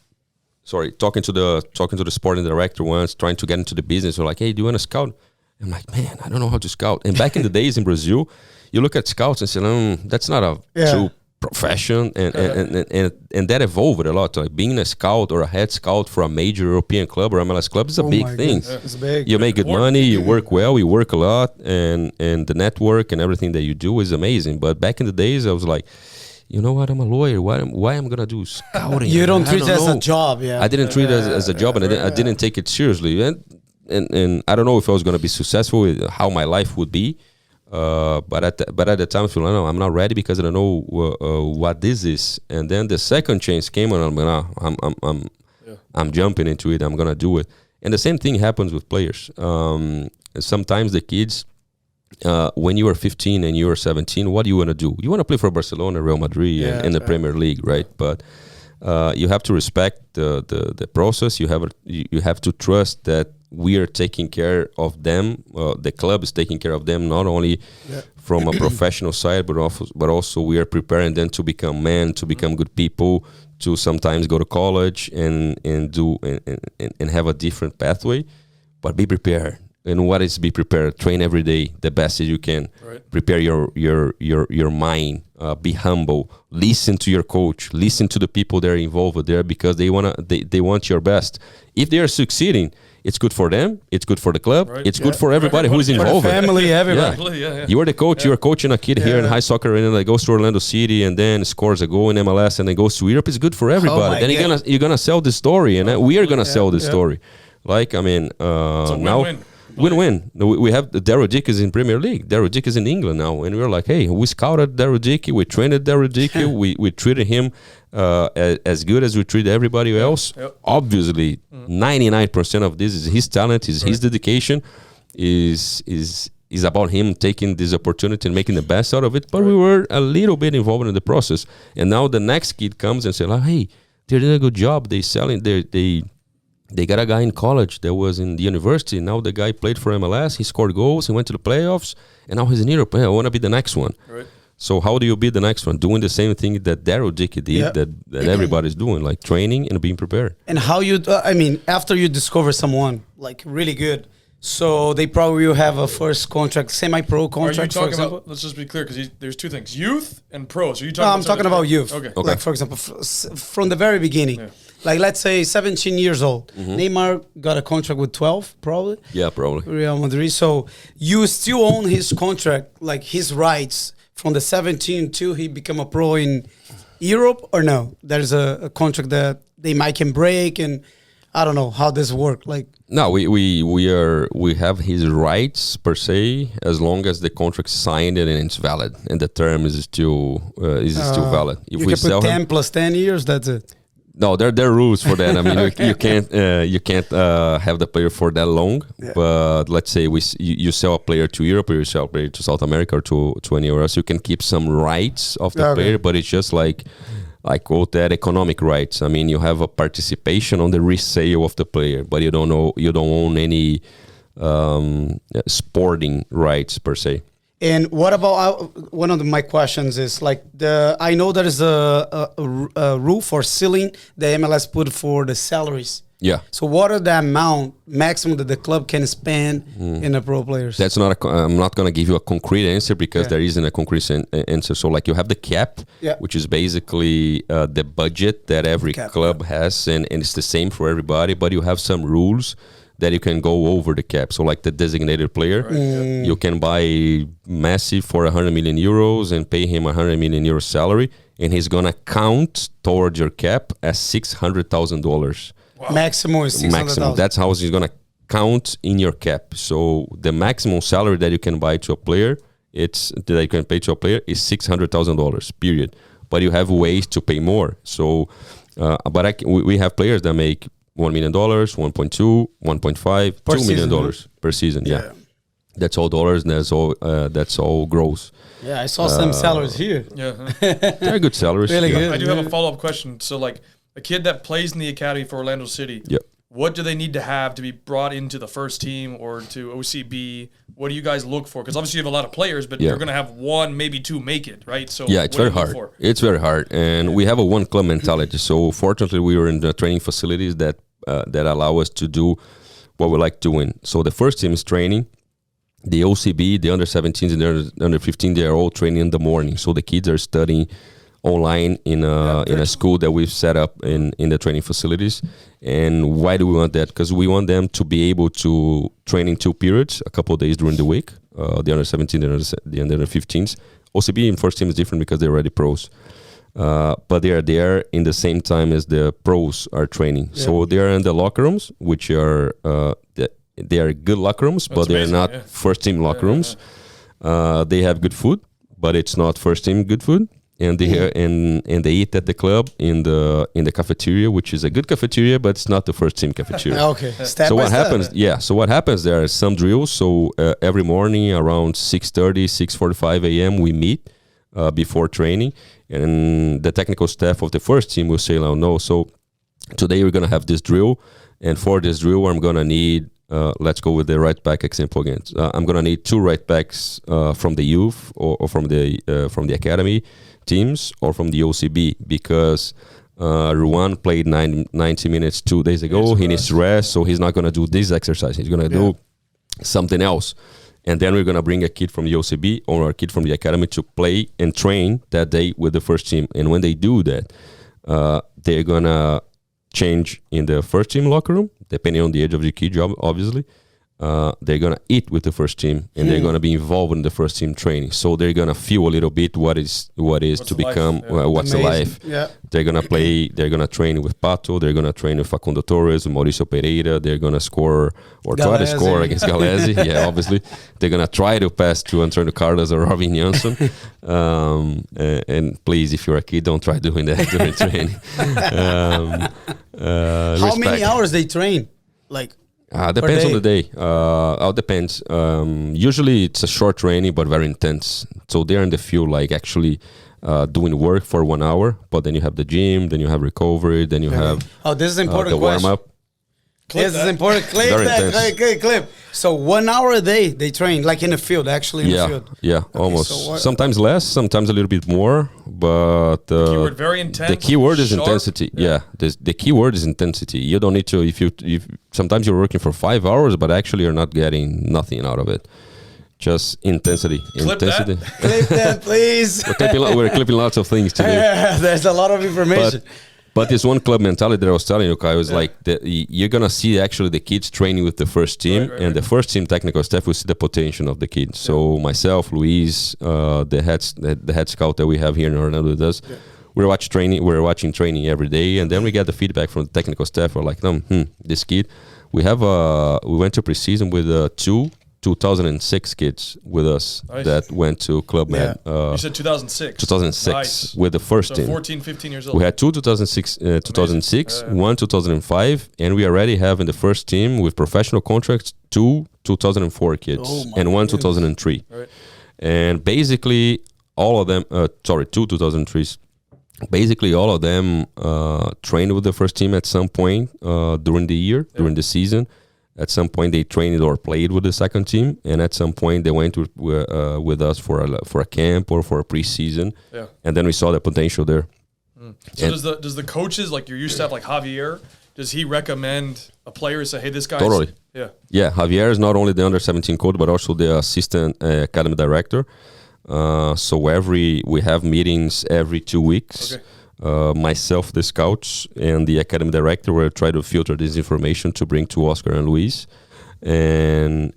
to the sporting director once, trying to get into the business. We're like, hey, do you want to scout? I'm like, man, I don't know how to scout. And back in the days in Brazil, you look at scouts and say, that's not a true profession, and that evolved a lot. Like being a scout or a head scout for a major European club or MLS club is a big thing. It's big. You make good money, you work well, you work a lot, and the network and everything that you do is amazing. But back in the days, I was like, you know what? I'm a lawyer. Why am I gonna do scouting? You don't treat it as a job. I didn't treat it as a job, and I didn't take it seriously. And I don't know if I was gonna be successful with how my life would be. But at the time, I feel no, I'm not ready, because I don't know what this is. And then the second chance came, and I'm jumping into it. I'm gonna do it. And the same thing happens with players. Sometimes the kids, when you are 15 and you are 17, what do you want to do? You want to play for Barcelona, Real Madrid, and the Premier League, right? But you have to respect the process. You have to trust that we are taking care of them. The club is taking care of them, not only from a professional side, but also we are preparing them to become men, to become good people, to sometimes go to college and have a different pathway. But be prepared. And what is be prepared? Train every day the best as you can. Right. Prepare your mind. Be humble. Listen to your coach. Listen to the people that are involved there, because they want your best. If they are succeeding, it's good for them. It's good for the club. Right. It's good for everybody who's For the involved. family, everybody. Yeah. You are the coach. You are coaching a kid here in high soccer arena that goes to Orlando City and then scores a goal in MLS and then goes to Europe. It's good for everybody. Then you're gonna sell the story, and we are gonna sell the story. Like I mean, It's a now. win-win. Win-win. We have Daryl Dick is in Premier League. Daryl Dick is in England now, and we're like, hey, we scouted Daryl Dick, we trained Daryl Dick, we treated him as good as we treat everybody else. Yep. Obviously, 99% of this is his talent, is his dedication, is about him taking this opportunity and making the best out of it. But we were a little bit involved in the process, and now the next kid comes and says, like, hey, they're doing a good job. They got a guy in college that was in the university. Now the guy played for MLS. He scored goals. He went to the playoffs. And now he's in Europe. I want to be the next one. Right. So how do you be the next one? Doing the same thing that Daryl Dick did, that everybody's doing, like training and being prepared. And how you, after you discover someone like really good, so they probably will have a first contract, semi-pro Are you contract, for talking example. about, let's just be clear, because there's two things, youth and pro. So you No, I'm talking about youth. Okay. Like, for example, from the very beginning. Yeah. Like, let's say 17 years old. Neymar got a contract with 12, probably. Yeah, probably. Real Madrid. So you still own his contract, like his rights from the 17 till he become a pro in Europe, or no? There's a contract that they might can break, and I don't know how this work. Like, no, we have his rights per se, as long as the contract's signed and it's valid and the term is still valid. If you we can sell put 10 him, plus 10 years. That's it. no, there are rules for that. I mean, you can't have the player for that long. Yeah. But let's say you sell a player to Europe, or you sell a player to South America, or to anywhere else, you can keep some rights of the player, but it's just like I quote that economic rights. I mean, you have a participation on the resale of the player, but you don't own any sporting rights per se. And what about one of my questions is like I know there is a roof or ceiling the MLS put for the salaries. Yeah. So what are the amount maximum that the club can spend in the pro players? That's not. I'm not gonna give you a concrete answer because there isn't a concrete answer. So like you have the cap, which is basically the budget that every club has, and it's the same for everybody. But you have some rules that you can go over the cap. So like the designated player, you can buy Messi for 100 million euros and pay him 100 million euro salary, and he's gonna count towards your cap as $600,000. Wow. Maximum is 600,000. Maximum. That's how he's gonna count in your cap. So the maximum salary that you can buy to a player, that you can pay to a player is $600,000. Period. But you have ways to pay more. So, we have players that make $1 million, 1.2, 1.5, $2 million per season. Yeah. That's all dollars, and that's all gross. Yeah, I saw some salaries here. Yeah. They're good salaries. Really good. I do have a follow-up question. So like a kid that plays in the academy for Orlando City, what do they need to have to be brought into the first team or to OCB? What do you guys look for? Because obviously you have a lot of players, but you're going to have one, maybe two make it, right? So it's very hard. It's very hard, and we have a one club mentality. So fortunately, we were in the training facilities that allow us to do what we like doing. So the first team is training. The OCB, the under 17s and the under 15, they are all training in the morning. So the kids are studying online in a school that we've set up in the training facilities. And why do we want that? Because we want them to be able to train in 2 periods, a couple of days during the week. The under 17, the under 15s. OCB in first team is different because they're already pros. But they are there in the same time as the pros are training. Yeah. So they are in the locker rooms, which are they are good locker rooms, but they are not first team locker rooms. They have good food, but it's not first team good food. And they and they eat at the club in the cafeteria, which is a good cafeteria, but it's not the first team cafeteria. Okay. So what happens? Yeah. So what happens? There are some drills. So every morning around 6:30, 6:45 a.m. we meet before training, and the technical staff of the first team will say, "Oh no, so today we're gonna have this drill, and for this drill I'm gonna need let's go with the right back example again. I'm gonna need 2 right backs from the youth or from the academy teams or from the OCB because Ruan played 90 minutes 2 days ago. He needs to rest, so he's not gonna do this exercise. He's gonna do something else. And then we're gonna bring a kid from the OCB or a kid from the academy to play and train that day with the first team. And when they do that, they're gonna change in the first team locker room, depending on the age of the kid, obviously. They're gonna eat with the first team, and they're gonna be involved in the first team training. So they're gonna feel a little bit what is to become what's the life. Yeah. They're gonna play. They're gonna train with Pato. They're gonna train with Facundo Torres, Mauricio Pereira. They're gonna score or try to score against Galese. Yeah, obviously. They're gonna try to pass to Antonio Carlos or Robin Jansson. And please, if you're a kid, don't try doing that during training. How many hours they train? Like. Depends on the day. All depends. Usually it's a short training, but very intense. So they're in the field, like actually doing work for 1 hour. But then you have the gym, then you have recovery, then you have this is important the warm up. This is important. Clip. So 1 hour a day they train, like in the field, actually in the field. Yeah, okay, almost. So sometimes less, sometimes a little bit more. But the keyword very intense. The keyword is intensity. Yeah, the keyword is intensity. You don't need to. If sometimes you're working for 5 hours, but actually you're not getting nothing out of it. Just intensity. Clip intensity. Clip that, please. We're clipping lots of things today. Yeah, there's a lot of information. But this one club mentality that I was telling you, Kai, was like you're gonna see actually the kids training with the first team, and the first team technical staff will see the potential of the kids. So myself, Luis, the head scout that we have here in Orlando with us, we're watching training every day, and then we get the feedback from the technical staff. We're like, this kid, we went to preseason with 2006 kids with us that went to Club Med. You said 2006. 2006 with the first team. 14, 15 years old. We had 2 2006, 1 2005, and we already have in the first team with professional contracts 2 2004 kids and 1 2003. Right. And basically all of them, 2 2003s. Basically all of them trained with the first team at some point during the year, during the season. At some point, they trained or played with the second team, and at some point, they went with us for a camp or for a preseason. Yeah. And then we saw the potential there. So does the coaches, like you're used to have, like Javier, does he recommend a player and say, hey, this guy? Totally. Yeah. Javier is not only the under-17 coach, but also the assistant academy director. So we have meetings every 2 weeks. Okay. Myself, the scouts, and the academy director will try to filter this information to bring to Oscar and Luis, and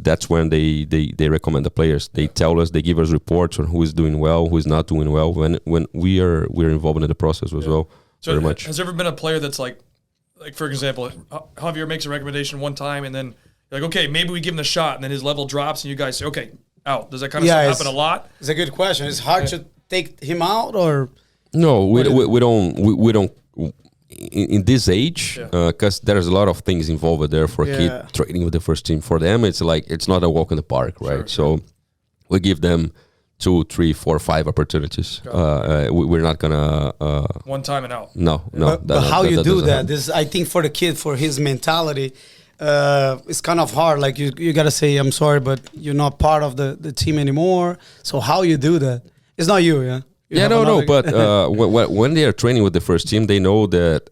that's when they recommend the players. They tell us, they give us reports on who is doing well, who is not doing well. When we're involved in the process as well. So very much. Has there ever been a player that's like for example, Javier makes a recommendation one time, and then you're like, okay, maybe we give him the shot, and then his level drops, and you guys say, okay, out. Does that kind of stuff happen a lot? It's a good question. It's hard to take him out, or. No, we don't in this age because there's a lot of things involved there for a kid training with the first team. For them, it's like it's not a walk in the park, right? So we give them 2, 3, 4, 5 opportunities. We're not gonna one time and out. No. But how you do that? This, I think, for the kid, for his mentality, it's kind of hard. Like you gotta say, I'm sorry, but you're not part of the team anymore. So how you do that? It's not you, yeah. But when they are training with the first team, they know that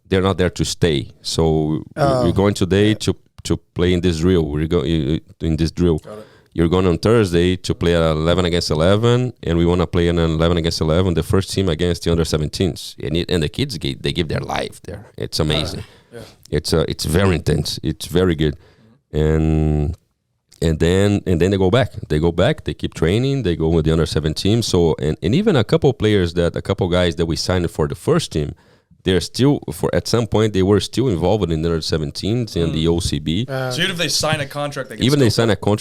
they're not there to stay. So we're going today to play in this drill. We're going in this drill. You're going on Thursday to play at 11 against 11, and we want to play an 11 against 11, the first team against the under-17s. And the kids, they give their life there. It's amazing. It's very intense. It's very good. And then they go back. They keep training. They go with the under-17. So and even a couple guys that we signed for the first team, they're still at some point they were still involved in the under-17s and the OCB. So even if they sign a contract,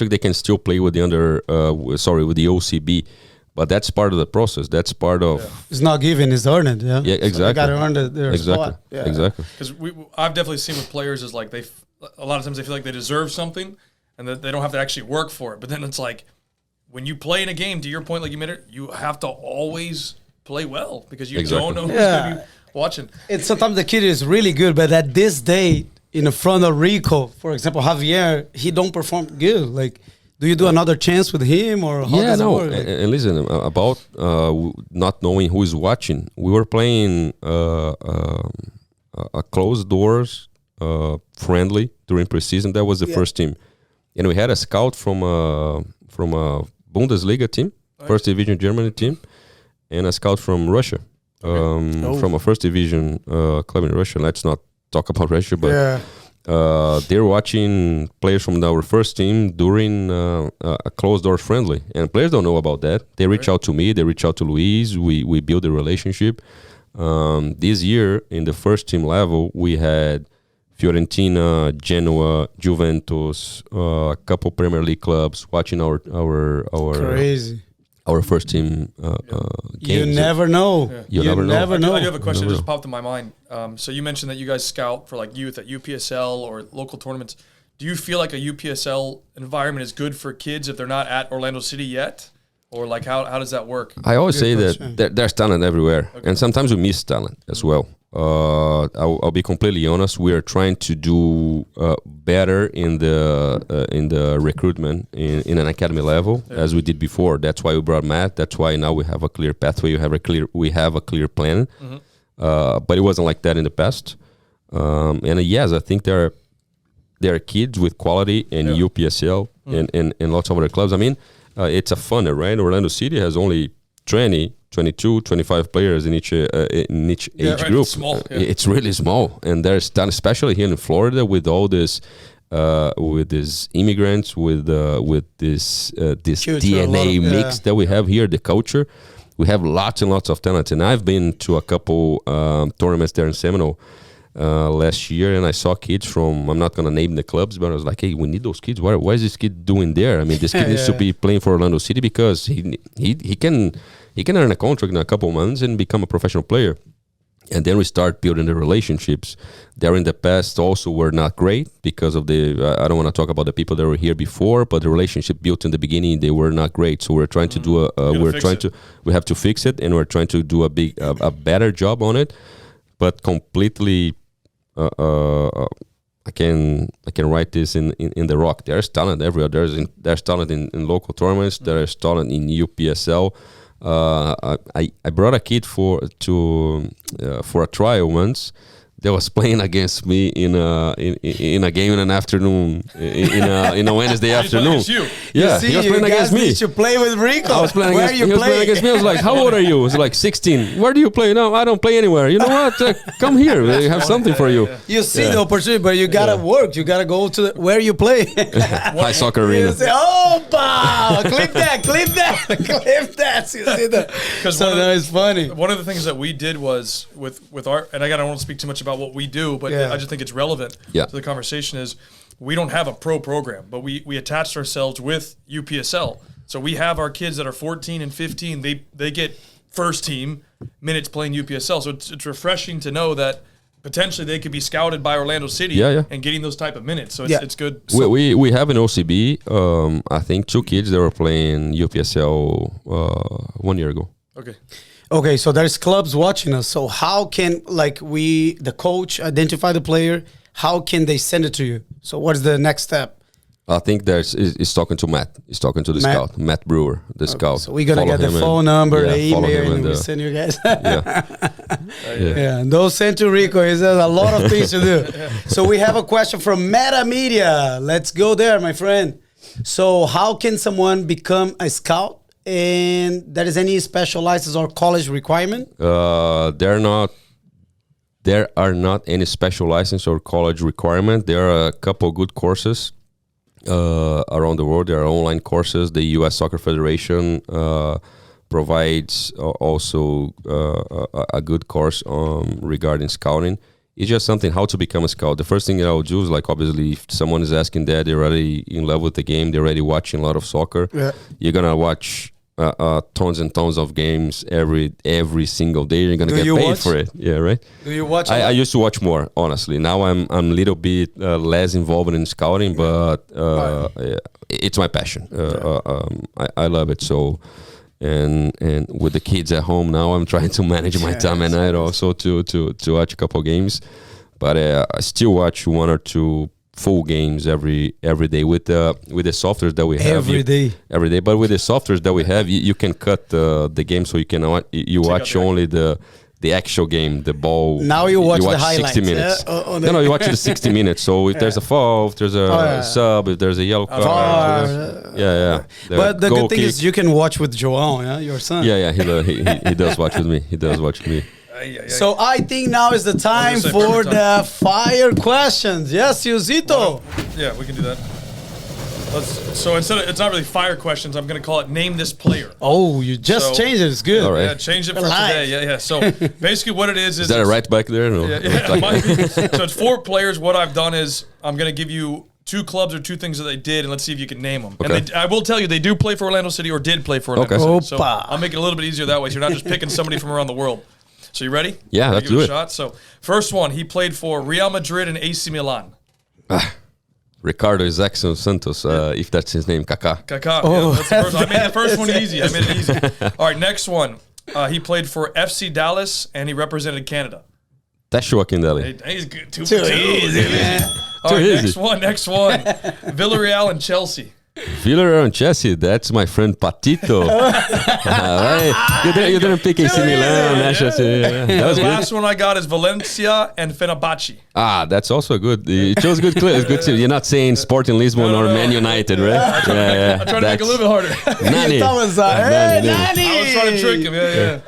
they can still play with the with the OCB. But that's part of the process. That's part of. It's not given; it's earned. Yeah. Yeah, exactly. So you got to earn their spot. Yeah. Exactly. Because I've definitely seen with players is like a lot of times they feel like they deserve something, and that they don't have to actually work for it. But then it's like, when you play in a game, to your point, like you made it, you have to always play well because you don't know who's going to be watching. It's sometimes the kid is really good, but at this day, in the front of Rico, for example, Javier, he don't perform good. Like, do you do another chance with him, or how does it work? Like, and listen, about not knowing who is watching, we were playing a closed doors friendly during preseason. That was the first team, and we had a scout from a Bundesliga team, first division Germany team, and a scout from Russia, from a first division club in Russia. Let's not talk about Russia, but they're watching players from our first team during a closed door friendly, and players don't know about that. They reach out to me, they reach out to Luis. We build a relationship. This year in the first team level, we had Fiorentina, Genoa, Juventus, a couple Premier League clubs watching our crazy. Our first team games. You never know. You never know. I do have a question that just popped in my mind. So you mentioned that you guys scout for like youth at UPSL or local tournaments. Do you feel like a UPSL environment is good for kids if they're not at Orlando City yet? Or like how does that work? I always say that there's talent everywhere, and sometimes we miss talent as well. I'll be completely honest. We are trying to do better in the recruitment in an academy level as we did before. That's why we brought Matt. That's why now we have a clear pathway. We have a clear plan. But it wasn't like that in the past. And yes, I think there are kids with quality in UPSL and lots of other clubs. I mean, it's a funnel, right? Orlando City has only 20, 22, 25 players in each age group. It's small. It's really small, and there's done, especially here in Florida, with all this, with these immigrants, with this DNA mix that we have here, the culture. We have lots and lots of talent, and I've been to a couple tournaments there in Seminole last year, and I saw kids from, I'm not going to name the clubs, but I was like, hey, we need those kids. What is this kid doing there? I mean, this kid needs to be playing for Orlando City because he can earn a contract in a couple months and become a professional player. And then we start building the relationships. There in the past also were not great because of I don't want to talk about the people that were here before, but the relationship built in the beginning, they were not great. So we're trying to do we have to fix it, and we're trying to do a better job on it. But completely, I can write this in the rock. There's talent everywhere. There's talent in local tournaments. There's talent in UPSL. I brought a kid for a trial once. They was playing against me in a game in an afternoon in a Wednesday afternoon. Yeah, he was playing against me. You play with Rico. I was playing against him. He was playing against me. I was like, "How old are you?" He was like 16. Where do you play? No, I don't play anywhere. You know what? Come here. We have something for you. You see the opportunity, but you gotta work. You gotta go to where you play. High soccer arena. You say, "Oh, wow. clip that. You see that? So that is funny. One of the things that we did was with our, and I don't want to speak too much about what we do, but I just think it's relevant to the conversation, is we don't have a pro program, but we attached ourselves with UPSL. So we have our kids that are 14 and 15. They get first team minutes playing UPSL. So it's refreshing to know that potentially they could be scouted by Orlando City and getting those type of minutes. So it's good. So we have an OCB. I think 2 kids that were playing UPSL 1 year ago. Okay, so there's clubs watching us. So how can the coach identify the player? How can they send it to you? So what's the next step? I think is talking to Matt. He's talking to the scout, Matt Brewer, the scout. So we're gonna get the phone number, the email, and we send you guys. And those sent to Rico. He has a lot of things to do. So we have a question from Meta Media. Let's go there, my friend. So how can someone become a scout? And there is any special license or college requirement? There are not any special license or college requirement. There are a couple good courses around the world. There are online courses. The U.S. Soccer Federation provides also a good course regarding scouting. It's just something, how to become a scout. The first thing that I would do is, obviously, if someone is asking that, they're already in love with the game, they're already watching a lot of soccer. You're going to watch tons and tons of games every single day. You're going to get paid for it. Yeah, right? Do you watch? I used to watch more, honestly. Now I'm a little bit less involved in scouting, but it's my passion. I love it. So... And with the kids at home now, I'm trying to manage my time at night also to watch a couple games. but I still watch 1 or 2 full games every day with the softwares that we have Every day. But with the softwares that we have, you can cut the game so you watch only the actual game, the ball. Now you watch the 60 highlights. minutes. No, you watch the 60 minutes. So if there's a foul, if there's a sub, if there's a yellow card, But the good thing is you can watch with João, your son. He does watch with me. He does watch with me. So I think now is the time for the fire questions. Yes, Yusito. Yeah, we can do that. So instead of, it's not really fire questions, I'm going to call it name this player. Oh, you just changed it. It's good. All right. Yeah, changed it for today. Yeah. So basically what it is that a right back there? No. Yeah, it might be. So it's 4 players. What I've done is I'm going to give you 2 clubs or 2 things that they did, and let's see if you can name them. Okay. And I will tell you, they do play for Orlando City or did play for Orlando City. So Opa. I'll make it a little bit easier that way, so you're not just picking somebody from around the world. So you ready? Yeah, let's do it. Shot. So first one, he played for Real Madrid and AC Milan. Ricardo Jackson Santos, if that's his name, Kaká. Kaká. Yeah, that's the first one. I made the first one easy. All right, next one. He played for FC Dallas and he represented Canada. That's Joaquin Dele. He's good. Too easy, man. All right, next one. Villarreal and Chelsea. Villarreal and Chelsea, that's my friend Patito. You didn't pick AC Milan, Chelsea. That was The good. last one I got is Valencia and Fenerbahce. That's also good. You chose good clubs. Good team. You're not saying Sporting Lisbon or Man United, right? I tried to make it a little bit harder. Nani. Nani. I was trying to trick him. Yeah.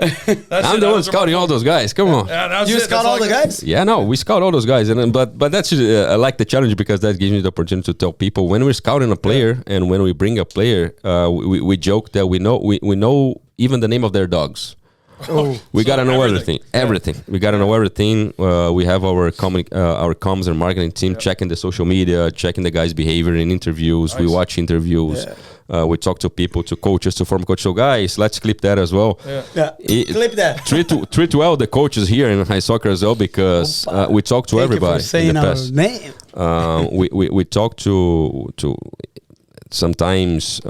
That's I'm the one scouting all those guys. Come on. You scout all the guys? Yeah, no, we scout all those guys, but that's I like the challenge because that gives me the opportunity to tell people when we're scouting a player and when we bring a player, we joke that we know even the name of their dogs. We gotta know everything. We gotta know everything. We have our comms and marketing team checking the social media, checking the guys' behavior in interviews. Nice. We watch interviews. We talk to people, to coaches, to former coaches. So guys, let's clip that as well. Clip that. Treat well the coaches here in high soccer as well because we talk to everybody. Thank you for saying our name. We talk to sometimes.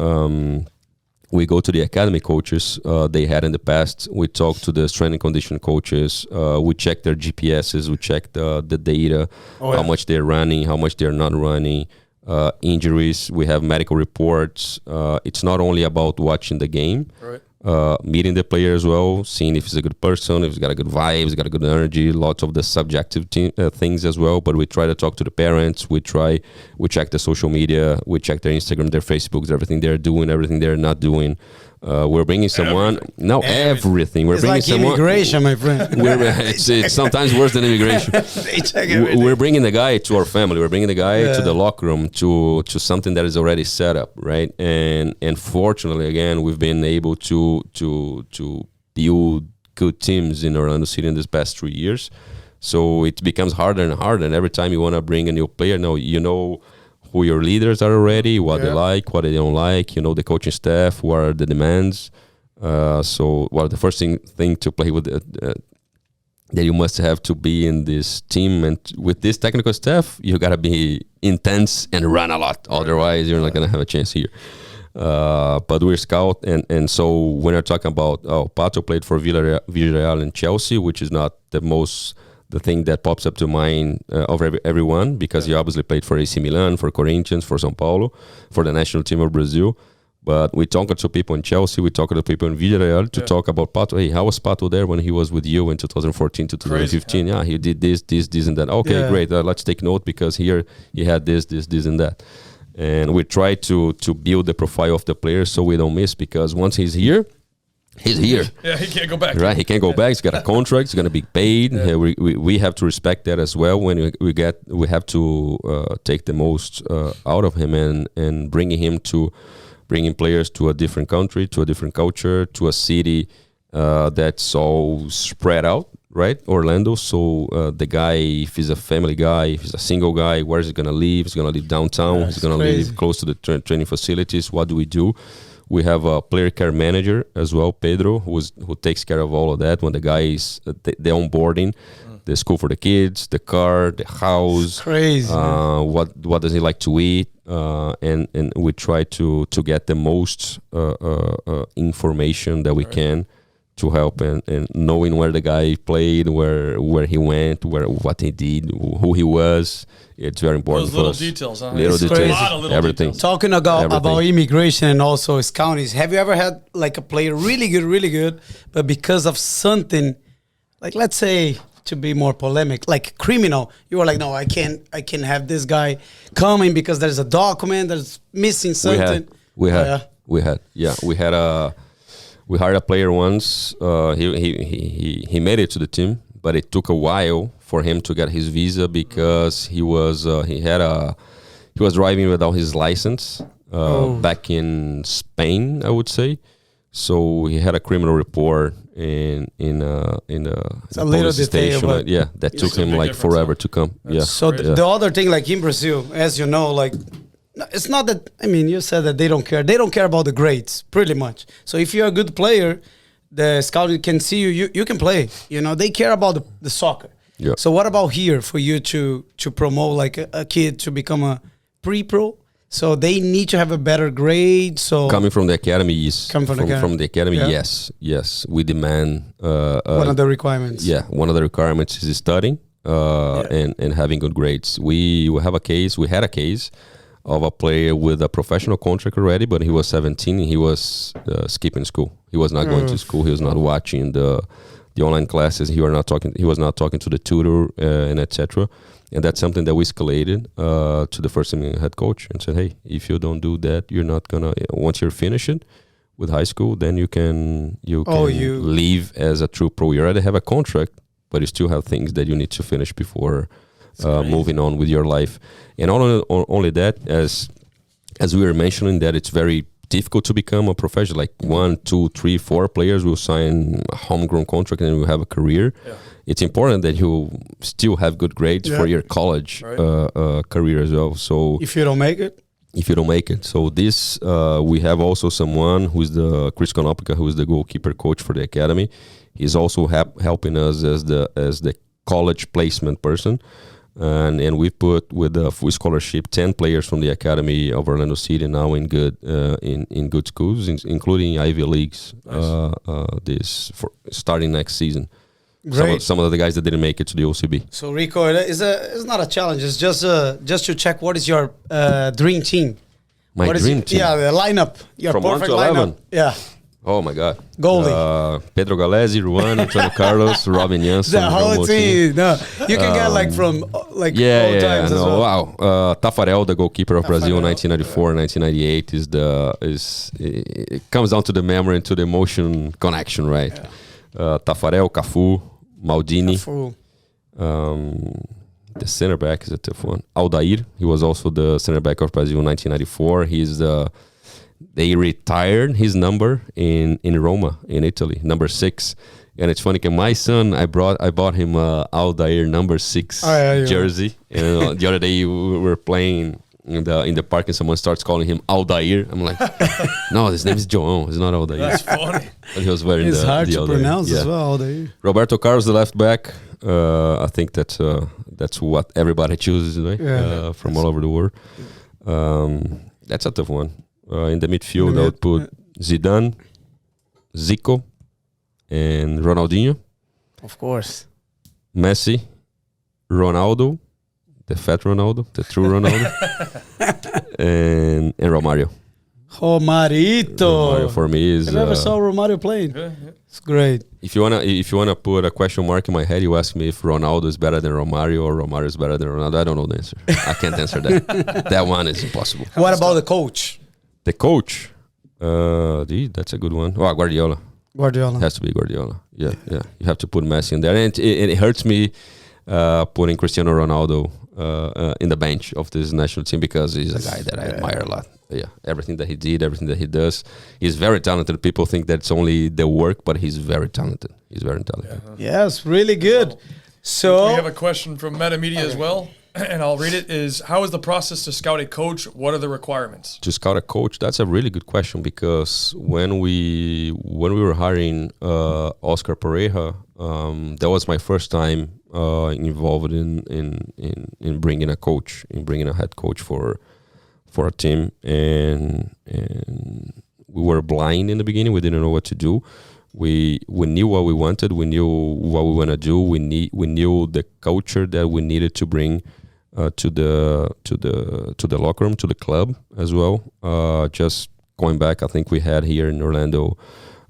We go to the academy coaches they had in the past. We talk to the strength and condition coaches. We check their GPSs. We check the data, how much they're running, how much they're not running, injuries. We have medical reports. It's not only about watching the game, meeting the player as well, seeing if he's a good person, if he's got a good vibe, he's got a good energy, lots of the subjective things as well. But we try to talk to the parents. We check the social media. We check their Instagram, their Facebooks, everything they're doing, everything they're not doing. We're bringing someone. Everything. We're bringing like someone. Immigration, my friend. It's sometimes worse than immigration. We're bringing the guy to our family. We're bringing the guy to the locker room, to something that is already set up, right? And fortunately, again, we've been able to build good teams in Orlando City in these past 3 years. So it becomes harder and harder. And every time you want to bring a new player, you know who your leaders are already, what they like, what they don't like. You know the coaching staff, what are the demands. The first thing to play with that you must have to be in this team and with this technical staff, you gotta be intense and run a lot. Otherwise, you're not gonna have a chance here. But we're scout, and so when you're talking about Pato played for Villarreal and Chelsea, which is not the thing that pops up to mind of everyone, because he obviously played for AC Milan, for Corinthians, for São Paulo, for the national team of Brazil. But we talked to people in Chelsea, we talked to people in Villarreal to talk about Pato. Hey, how was Pato there when he was with you in 2014 to 2015? Crazy, he did this, and that. Okay, great. Let's take note because here he had this, and that. And we try to build the profile of the player so we don't miss, because once he's here, he's here. Yeah, he can't go back. Right, he can't go back. He's got a contract. He's going to be paid. We have to respect that as well. When we have to take the most out of him and bringing players to a different country, to a different culture, to a city that's all spread out. Right, Orlando. So the guy, if he's a family guy, if he's a single guy, where is he going to live? He's going to live downtown. He's going to live close to the training facilities. What do we do? We have a player care manager as well, Pedro, who takes care of all of that. When the guy is the onboarding, the school for the kids, the car, the house. Crazy. What does he like to eat? And we try to get the most information that we can to help and knowing where the guy played, where he went, what he did, who he was. It's very important. Those little details, huh? Little It's details, crazy. A lot of little everything. details. Talking about Everything. immigration and also scouting, have you ever had like a player really good, but because of something, like let's say to be more polemic, like criminal, you were like, no, I can't have this guy coming because there's a document that's missing something. We had, Oh, we hired a player once. He made it to the team, but it took a while for him to get his visa because he was driving without his license back in Spain, I would say. So he had a criminal report in a little police detail, station. but Yeah, that took It's a him big like difference, forever huh? to come. Yeah. So the other thing, like in Brazil, as you know, like it's not that. I mean, you said that they don't care. They don't care about the grades, pretty much. So if you're a good player, the scout can see you. You can play. You know, they care about the soccer. Yeah. So what about here for you to promote like a kid to become a pre-pro? So they need to have a better grade. So Coming from the academy, yes. Coming from the academy. Yes, Yeah. yes. We demand one of the requirements. yeah, one of the requirements is studying and having good grades. We had a case of a player with a professional contract already, but he was 17 and he was skipping school. He was not going to school. He was not watching the online classes. He was not talking to the tutor and etc. And that's something that we escalated to the first team head coach and said, hey, if you don't do that, you're not gonna. Once you're finished with high school, then you can leave as a true pro. You already have a contract, but you still have things that you need to finish before moving on with your life. And only that, as we were mentioning, that it's very difficult to become a professional. Like 1, 2, 3, 4 players will sign a homegrown contract and will have a career. Yeah. It's important that you still have good grades for your college career as well. So if you don't make it, so this we have also someone who's the Chris Konopica, who is the goalkeeper coach for the academy. He's also helping us as the college placement person. And we put with the full scholarship 10 players from the academy of Orlando City now in good in good schools, including Ivy Leagues. Nice. For starting next season. Great. Some of the guys that didn't make it to the OCB. So Rico, it's not a challenge. It's just to check what is your dream team. My dream team. Yeah, the lineup. Your From 1 perfect to 11? lineup. Yeah. Oh my God. Goalie. Pedro Galese, Ruan, Antonio Carlos, Robin Janssen. The whole team. No, you can get like from all times as well. Wow. Tafarel, the goalkeeper of Brazil, 1994, 1998, it comes down to the memory and to the emotion connection, right? Yeah. Tafarel, Cafu, Maldini. Cafu. The center back is a tough one. Aldair, he was also the center back of Brazil in 1994. They retired his number in Roma, in Italy, number 6. And it's funny, because my son, I bought him Aldair number 6 jersey. And the other day we were playing in the park and someone starts calling him Aldair. I'm like, no, his name is João. It's not Aldair. That's funny. But he was wearing It's hard to Aldair. pronounce as well, Aldair. Roberto Carlos, the left back. I think that's what everybody chooses, right? From all over the world. That's a tough one. In the midfield, I would put Zidane, Zico, and Ronaldinho. Of course. Messi, Ronaldo, the fat Ronaldo, the true Ronaldo, and Romario. Romarito. Romario for me is. I never saw Romario playing. Yeah. It's great. If you wanna put a question mark in my head, you ask me if Ronaldo is better than Romario or Romario is better than Ronaldo. I don't know the answer. I can't answer that. That one is impossible. What about the coach? The coach, that's a good one. Oh, Guardiola. Guardiola has to be Guardiola. Yeah. You have to put Messi in there, and it hurts me putting Cristiano Ronaldo in the bench of this national team because he's a guy that I admire a lot. Yeah, everything that he did, everything that he does, he's very talented. People think that's only the work, but he's very talented. Yes, really good. So we have a question from Meta Media as well. And I'll read it. How is the process to scout a coach? What are the requirements? To scout a coach, that's a really good question, because when we were hiring Oscar Pereira, that was my first time involved in bringing a coach, in bringing a head coach for a team, and we were blind in the beginning. We didn't know what to do. We knew what we wanted. We knew what we want to do. We knew the culture that we needed to bring to the locker room, to the club as well. Just going back, I think we had here in Orlando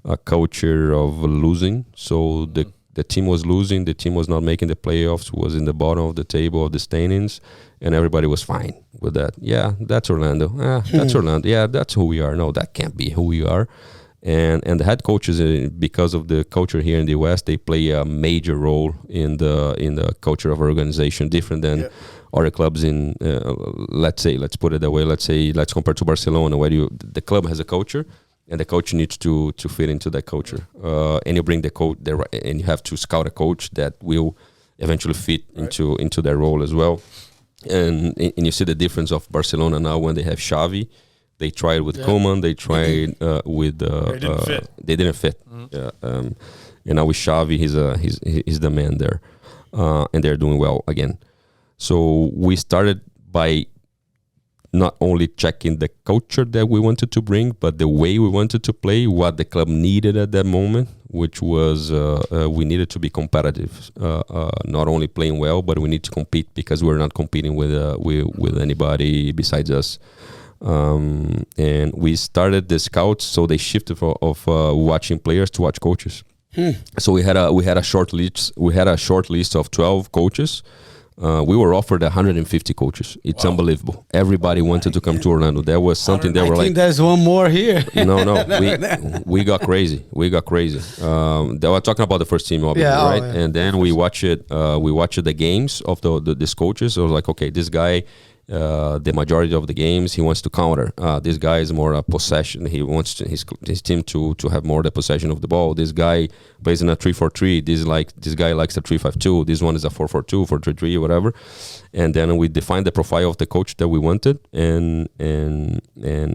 a culture of losing. So the team was losing. The team was not making the playoffs. Was in the bottom of the table of the standings, and everybody was fine with that. Yeah, that's Orlando. That's Orlando. Yeah, that's who we are. No, that can't be who we are. And the head coaches, because of the culture here in the West, they play a major role in the culture of our organization, different than other clubs in. Let's put it that way. Let's compare to Barcelona, where the club has a culture, and the coach needs to fit into that culture. And you bring the coach, and you have to scout a coach that will eventually fit into their role as well. And you see the difference of Barcelona now when they have Xavi. They tried with Koeman. They tried with. They didn't fit. And now with Xavi, he's the man there, and they're doing well again. So we started by not only checking the culture that we wanted to bring, but the way we wanted to play, what the club needed at that moment, which was we needed to be competitive. Not only playing well, but we need to compete because we're not competing with anybody besides us. And we started the scouts, so they shifted from watching players to watch coaches. So we had a short list. We had a short list of 12 coaches. We were offered 150 coaches. It's unbelievable. Everybody wanted to come to Orlando. There was something they were like. I think there's one more here. No, we got crazy. We got crazy. They were talking about the first team, obviously, right? Yeah. And then we watched it. We watched the games of these coaches. I was like, okay, this guy. The majority of the games he wants to counter. This guy is more a possession. He wants his team to have more the possession of the ball. This guy plays in a 3-4-3. This guy likes a 3-5-2. This one is a 4-4-2, 4-3-3, whatever. And then we defined the profile of the coach that we wanted, and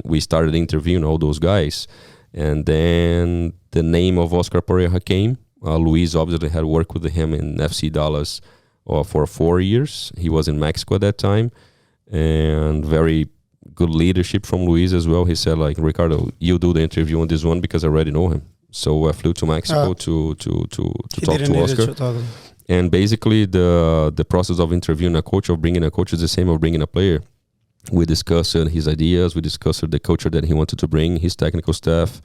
we started interviewing all those guys. And then the name of Oscar Pereira came. Luis obviously had worked with him in FC Dallas for 4 years. He was in Mexico at that time. And very good leadership from Luis as well. He said, like, Ricardo, you do the interview on this one because I already know him. So I flew to Mexico to talk to Oscar. And basically the process of interviewing a coach, of bringing a coach, is the same of bringing a player. We discussed his ideas. We discussed the culture that he wanted to bring, his technical staff.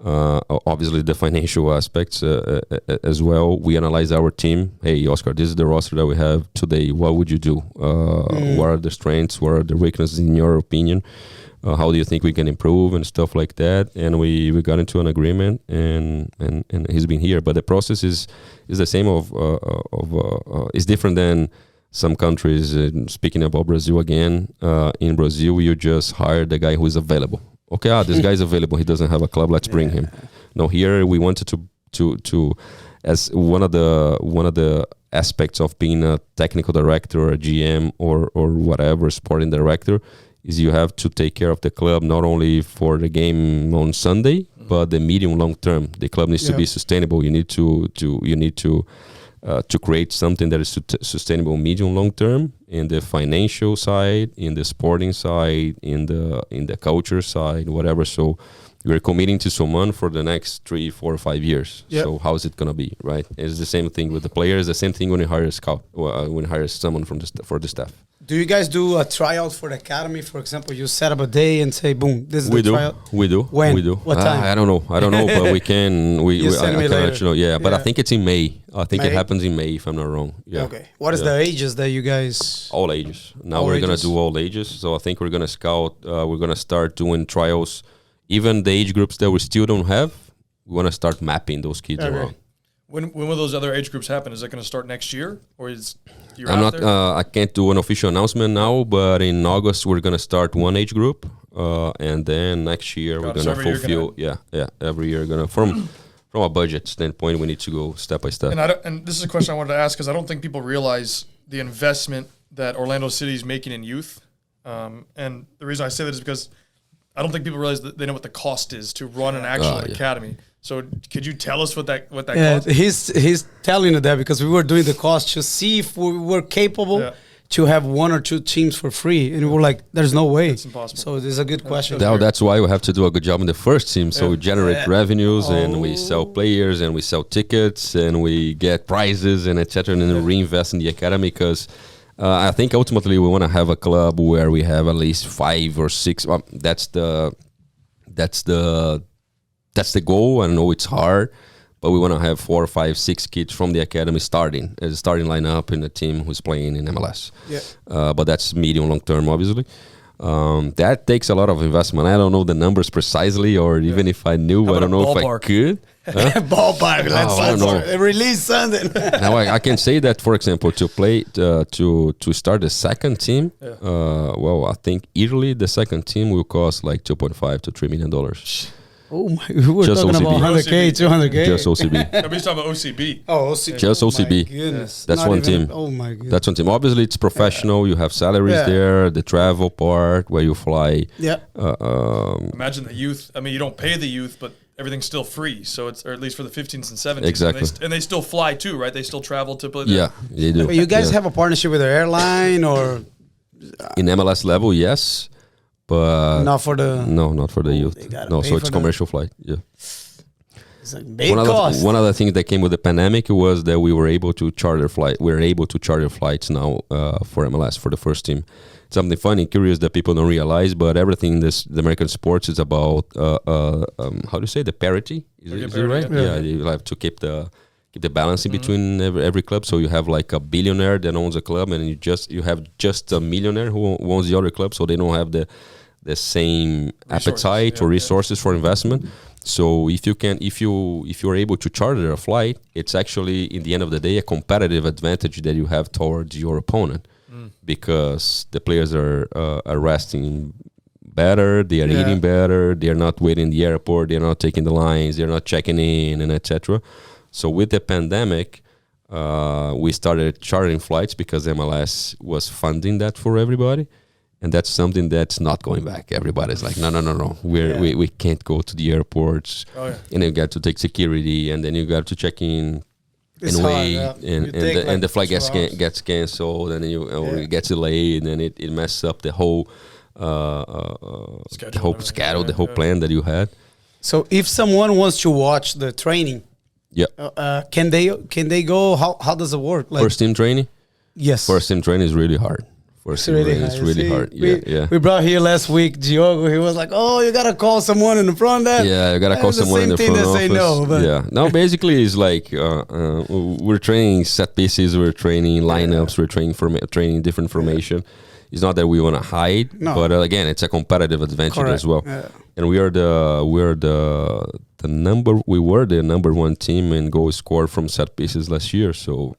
Obviously the financial aspects as well. We analyze our team. Hey, Oscar, this is the roster that we have today. What would you do? What are the strengths? What are the weaknesses in your opinion? How do you think we can improve and stuff like that? And we got into an agreement, and he's been here. But the process is the same it's different than some countries. Speaking about Brazil again, in Brazil you just hire the guy who is available. Okay, this guy's available. He doesn't have a club. Let's bring him. No, here we wanted to as one of the aspects of being a technical director or a GM or whatever sporting director is you have to take care of the club not only for the game on Sunday but the medium long term. The club needs to be sustainable. You need to create something that is sustainable medium long term in the financial side, in the sporting side, in the culture side, whatever. So you're committing to someone for the next 3, 4, 5 years. So how is it gonna be, right? It's the same thing with the players. The same thing when you hire a scout, when you hire someone for the staff. Do you guys do a tryout for the academy? For example, you set up a day and say, "Boom, this is the tryout." We do. When? We do. What time? I don't know, but we can. I can let you know. Yeah, but I think it's in May. I think it happens in May, if I'm not wrong. Yeah. Okay. What is the ages that you guys? All ages. Now we're gonna do all ages. So I think we're gonna scout. We're gonna start doing trials. Even the age groups that we still don't have, we want to start mapping those kids around. When will those other age groups happen? Is that going to start next year, or is I'm not? I can't do an official announcement now, but in August we're going to start one age group, and then next year we're going to fulfill. Every year gonna from a budget standpoint, we need to go step by step. And this is a question I wanted to ask because I don't think people realize the investment that Orlando City is making in youth, and the reason I say that is because I don't think people realize that they know what the cost is to run an actual academy. So could you tell us what that costs? He's telling you that because we were doing the cost to see if we were capable to have 1 or 2 teams for free, and we're like, there's no way. It's impossible. So this is a good question. That's why we have to do a good job in the first team. So we generate revenues, and we sell players, and we sell tickets, and we get prizes, and etc. And then reinvest in the academy, because I think ultimately we want to have a club where we have at least 5 or 6. That's the goal. I know it's hard, but we want to have 4, 5, 6 kids from the academy starting as a starting lineup in the team who's playing in MLS. Yeah. But that's medium, long term, obviously. That takes a lot of investment. I don't know the numbers precisely, or even if I knew, I don't know if I could. Huh? Ballpark. Let's release something. Now I can say that, for example, to play to start the second team. Well, I think yearly the second team will cost like $2.5 to $3 million. Oh my! We're just talking OCB. about 100K, 200K. Just OCB. Nobody's talking about OCB. Oh, OCB. Just OCB. My goodness. That's Not one even, team. Oh my goodness. That's one team. Obviously, it's professional. You have salaries there. The travel part where you fly. Yeah. Imagine the youth. I mean, you don't pay the youth, but everything's still free. So it's, or at least for the 15s and 17s. Exactly. And they still fly too, right? They still travel to play. Yeah, they do. But you guys have a partnership with the airline, or in MLS level, yes. But not for the not for the youth. No, so it's commercial flight. Yeah. It's like big cost. One of the things that came with the pandemic was that we were able to charter flights now for MLS for the first team. Something funny, curious that people don't realize, but everything in the American sports is about how do you say, the parity? Is it right? Yeah, you have to keep the balance in between every club. So you have like a billionaire that owns a club, and you have just a millionaire who owns the other club, so they don't have the same appetite or resources for investment. So if you're able to charter a flight, it's actually, in the end of the day, a competitive advantage that you have towards your opponent, because the players are resting better, they are eating better, they are not waiting in the airport, they're not taking the lines, they're not checking in, and etc. So with the pandemic, we started chartering flights because MLS was funding that for everybody. And that's something that's not going back. Everybody's like, no. We can't go to the airports. And you got to take security, and then you got to check in and wait. And the flight gets canceled, and then it gets delayed, and it messes up the whole schedule, the whole plan that you had. So if someone wants to watch the training, can they go? How does it work? Like, first team training? Yes. First team training is really hard. It's really hard. We brought here last week Diogo. He was like, "Oh, you gotta call someone in the front desk." Yeah, you gotta call someone in the front office. No, basically it's like we're training set pieces, we're training lineups, we're training different formation. It's not that we want to hide, but again, it's a competitive adventure as well. And we were the number 1 team in goal scored from set pieces last year. So.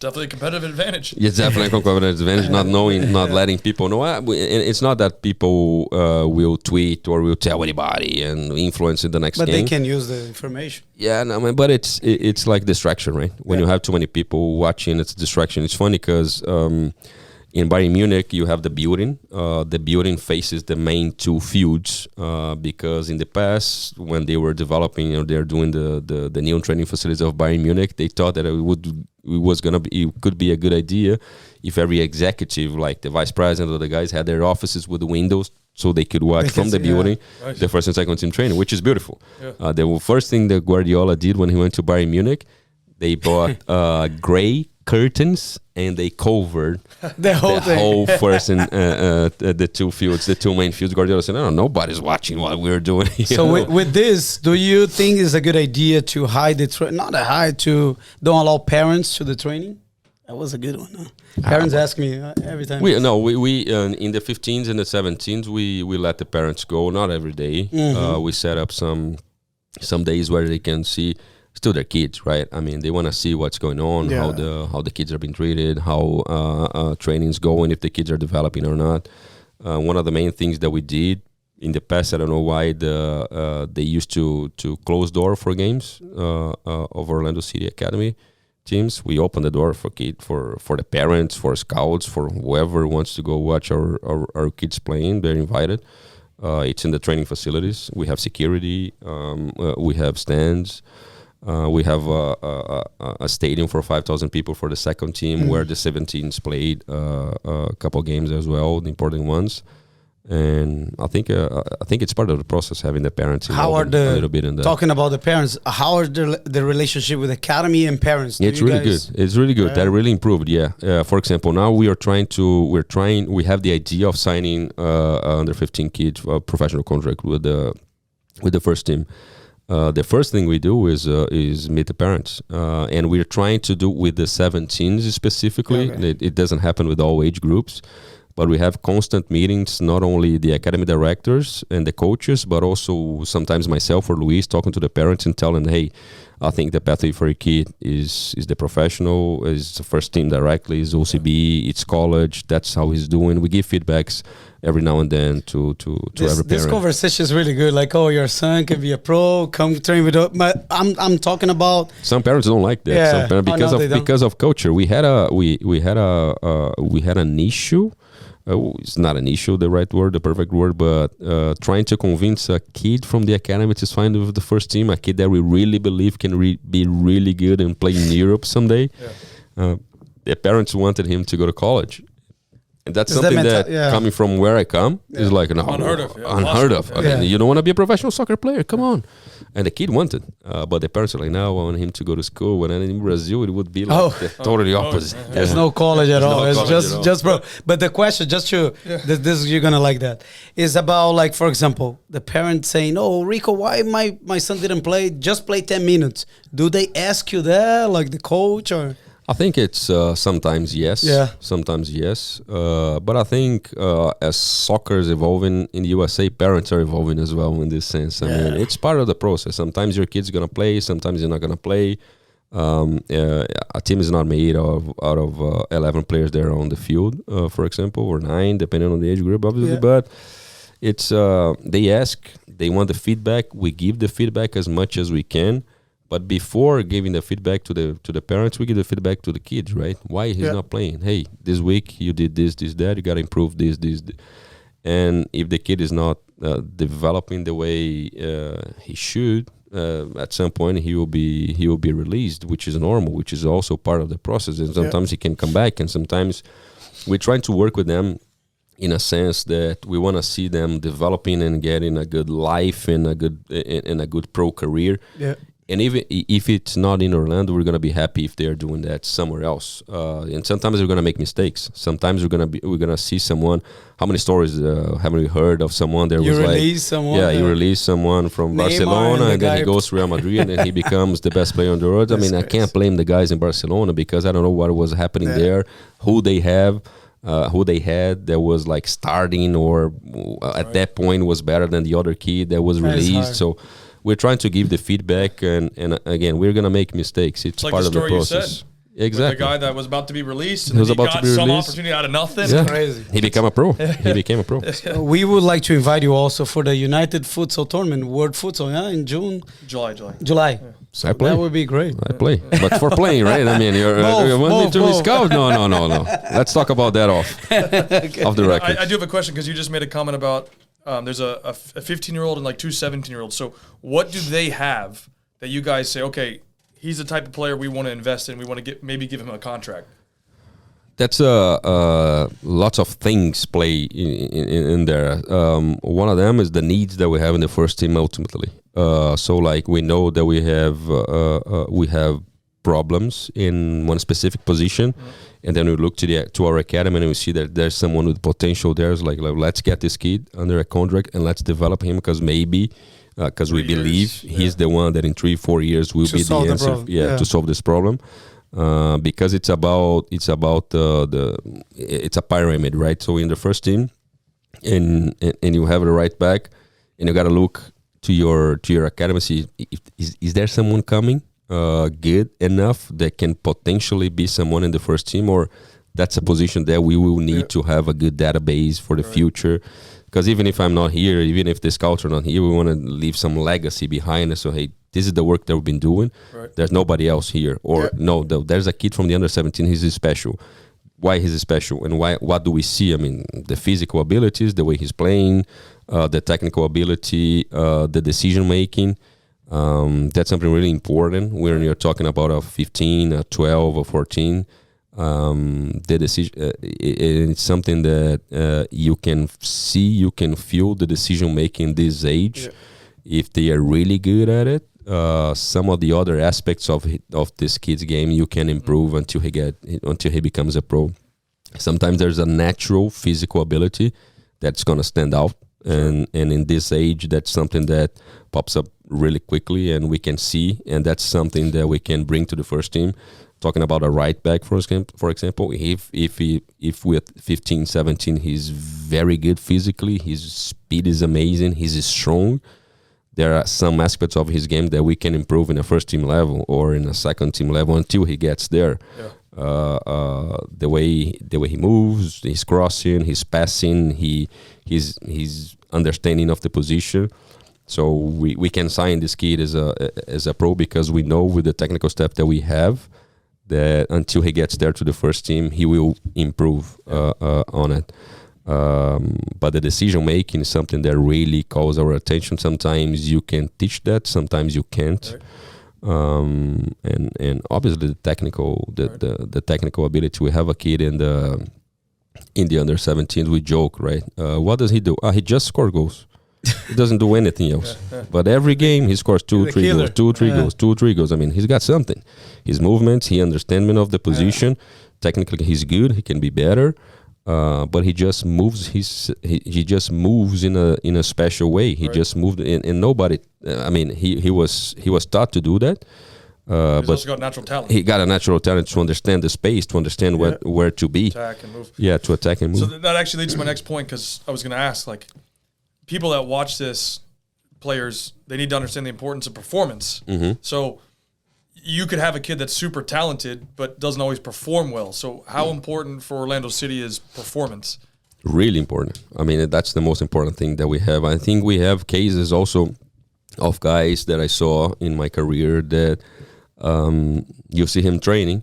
Definitely a competitive advantage. It's definitely a competitive advantage, not letting people know. It's not that people will tweet or will tell anybody and influence in the next game. But they can use the information. Yeah, no, but it's like distraction, right? When you have too many people watching, it's distraction. It's funny because in Bayern Munich, you have the building. The building faces the main 2 fields because in the past, when they were developing, they're doing the new training facilities of Bayern Munich, they thought that it could be a good idea if every executive, like the vice president or the guys, had their offices with the windows so they could watch from the building the first and second team training, which is beautiful. The first thing that Guardiola did when he went to Bayern Munich, they bought gray curtains and they covered the whole first and the 2 fields, the 2 main fields. Guardiola said, "No, nobody's watching what we're doing." So with this, do you think it's a good idea to hide to don't allow parents to the training? That was a good one. Huh? Parents ask me every time. We in the 15s and the 17s we let the parents go, not every day. We set up some days where they can see. Still, they're kids, right? I mean, they want to see what's going on, how the kids are being treated, how training's going, if the kids are developing or not. One of the main things that we did in the past, I don't know why they used to close door for games of Orlando City Academy teams. We opened the door for the parents, for scouts, for whoever wants to go watch our kids playing. They're invited. It's in the training facilities. We have security. We have stands. We have a stadium for 5,000 people for the second team, where the 17s played a couple games as well, the important ones. And I think it's part of the process, having the parents involved a little bit in that. Talking about the parents, how are the relationship with academy and parents? It's really good. It's really good. That really improved. Yeah. For example, now we have the idea of signing under 15 kids a professional contract with the first team. The first thing we do is meet the parents, and we're trying to do with the 17s specifically. Okay. It doesn't happen with all age groups. But we have constant meetings, not only the academy directors and the coaches, but also sometimes myself or Luis talking to the parents and telling, hey, I think the pathway for your kid is the professional, is the first team directly, is OCB, it's college, that's how he's doing. We give feedbacks every now and then to every parent. This conversation is really good. Like, oh, your son can be a pro, come train with us. But I'm talking about... Some parents don't like that. Yeah. Some parents, because of culture. We had an issue. It's not an issue, the right word, the perfect word, but trying to convince a kid from the academy to sign with the first team, a kid that we really believe can be really good and play in Europe someday. Yeah. The parents wanted him to go to college. And that's something that coming from where I come is like unheard of. Unheard of. I mean, you don't want to be a professional soccer player. Come on. And the kid wanted. But the parents are like, no, I want him to go to school. When in Brazil, it would be like the totally opposite. There's no college at all. It's just pro. But the question, just to, this you're going to like that, is about, like, for example, the parent saying, oh, Rico, why my son didn't play? Just play 10 minutes. Do they ask you that, like the coach, or... I think it's sometimes yes, sometimes yes. But I think as soccer is evolving in the USA, parents are evolving as well in this sense. I mean, it's part of the process. Sometimes your kid's going to play, sometimes you're not going to play. A team is not made out of 11 players there on the field, for example, or 9, depending on the age group, obviously. But it's they ask, they want the feedback. We give the feedback as much as we can. But before giving the feedback to the parents, we give the feedback to the kids, right? Why he's not playing? Hey, this week you did this, that. You got to improve this. And if the kid is not developing the way he should, at some point he will be released, which is normal, which is also part of the process. And sometimes he can come back, and sometimes we're trying to work with them in a sense that we want to see them developing and getting a good life and a good pro career. Yeah. And even if it's not in Orlando, we're gonna be happy if they're doing that somewhere else. And sometimes we're gonna make mistakes. Sometimes we're gonna see someone. How many stories haven't we heard of someone that was like, you release someone from Barcelona, and then he goes to Real Madrid, and then he becomes the best player on the world. I mean, I can't blame the guys in Barcelona because I don't know what was happening there, who they had that was like starting or at that point was better than the other kid that was released. So we're trying to give the feedback, and again, we're gonna make mistakes. It's like part of the process. Exactly. With the guy that was about to be released, and he got some opportunity out of nothing. Yeah. Crazy. He became a pro. He became a pro. We would like to invite you also for the United Futsal Tournament, World Futsal, in June. July. Yeah. So I play. That would be great. I play, but for playing, right? I mean, you're wanting to be scout. No. Let's talk about that off the record. I do have a question because you just made a comment about. There's a 15-year-old and like 2 17-year-olds. So what do they have that you guys say, okay, he's the type of player we want to invest in. We want to maybe give him a contract. That's lots of things play in there. One of them is the needs that we have in the first team ultimately. So like we know that we have problems in one specific position. And then we look to our academy and we see that there's someone with potential there. It's like let's get this kid under a contract and let's develop him because maybe, because we believe he's the one that in 3-4 years will be the answer. To solve this problem. Because it's a pyramid, right? So in the first team, and you have the right back, and you got to look to your academy. See, is there someone coming? Good enough that can potentially be someone in the first team, or that's a position that we will need to have a good database for the future. Because even if I'm not here, even if the scouts are not here, we want to leave some legacy behind us. So hey, this is the work that we've been doing. There's nobody else here, or there's a kid from the under 17. He's special. Why he's special, and why? What do we see? I mean, the physical abilities, the way he's playing, the technical ability, the decision making. That's something really important when you're talking about a 15, a 12, or 14. The decision, it's something that you can see, you can feel the decision making this age. If they are really good at it, some of the other aspects of this kid's game you can improve until he becomes a pro. Sometimes there's a natural physical ability that's gonna stand out, and in this age, that's something that pops up really quickly, and we can see, and that's something that we can bring to the first team. Talking about a right back, for example, if with 15, 17, he's very good physically, his speed is amazing, he's strong. There are some aspects of his game that we can improve in a first team level or in a second team level until he gets there. The way he moves, his crossing, his passing, his understanding of the position. So we can sign this kid as a pro because we know with the technical staff that we have that until he gets there to the first team, he will improve on it. But the decision making is something that really calls our attention. Sometimes you can teach that, sometimes you can't. And obviously the technical ability. We have a kid in the under 17s. We joke, right? What does he do? He just scores goals. He doesn't do anything else. But every game he scores 2, 3 goals, 2, 3 goals, 2, 3 goals. I mean, he's got something. His movements, his understanding of the position. Technically, he's good. He can be better. But he just moves. He just moves in a special way. He just moved, and nobody. I mean, he was taught to do that. He's also got natural talent. He got a natural talent to understand the space, to understand where to be. Attack and move. Yeah, to attack and move. So that actually leads to my next point, because I was going to ask, like, people that watch this, players, they need to understand the importance of performance. So you could have a kid that's super talented but doesn't always perform well. So how important for Orlando City is performance? Really important. I mean, that's the most important thing that we have. I think we have cases also of guys that I saw in my career that you see him training,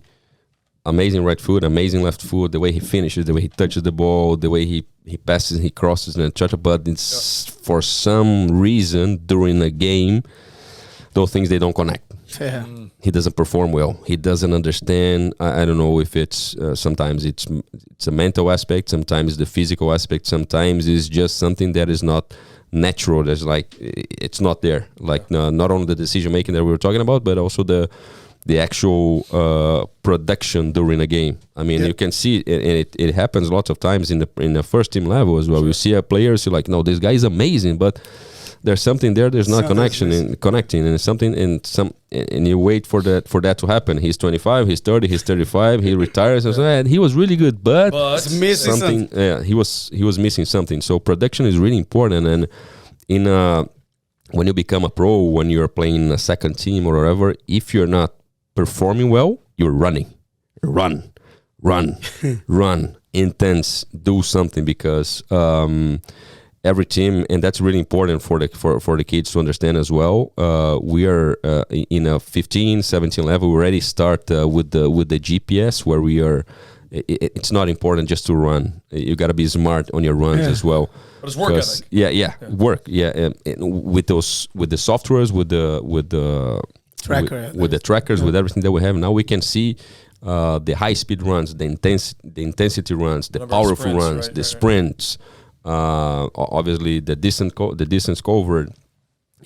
amazing right foot, amazing left foot, the way he finishes, the way he touches the ball, the way he passes, he crosses and touches, but it's for some reason during a game, those things, they don't connect. He doesn't perform well. He doesn't understand. I don't know if it's sometimes it's a mental aspect, sometimes the physical aspect, sometimes it's just something that is not natural. There's like it's not there. Like not only the decision making that we were talking about, but also the actual production during a game. I mean, you can see, and it happens lots of times in the first team level as well. Sure. You see a player, you're like, no, this guy is amazing, but there's something there. There's not connection and connecting, and something and you wait for that to happen. He's 25, he's 30, he's 35. He retires, and he was really good, but he's missing something. Yeah, he was missing something. So production is really important, and when you become a pro, when you're playing in a second team or whatever, if you're not performing well, you're running, run, intense, do something, because every team, and that's really important for the kids to understand as well. We are in a 15, 17 level. We already start with the GPS, where we are. It's not important just to run. You got to be smart on your runs as well. But it's work ethic. Work. And with the softwares, with the trackers, with everything that we have now, we can see the high speed runs, the intensity runs, the powerful runs, the sprints. Obviously the distance covered,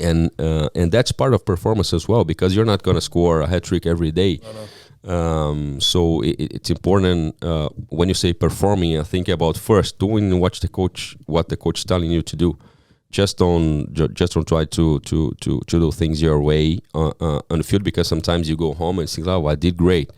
and that's part of performance as well, because you're not going to score a hat trick every day. So it's important when you say performing, think about first doing what the coach is telling you to do. Just don't try to do things your way on the field, because sometimes you go home and think, oh, I did great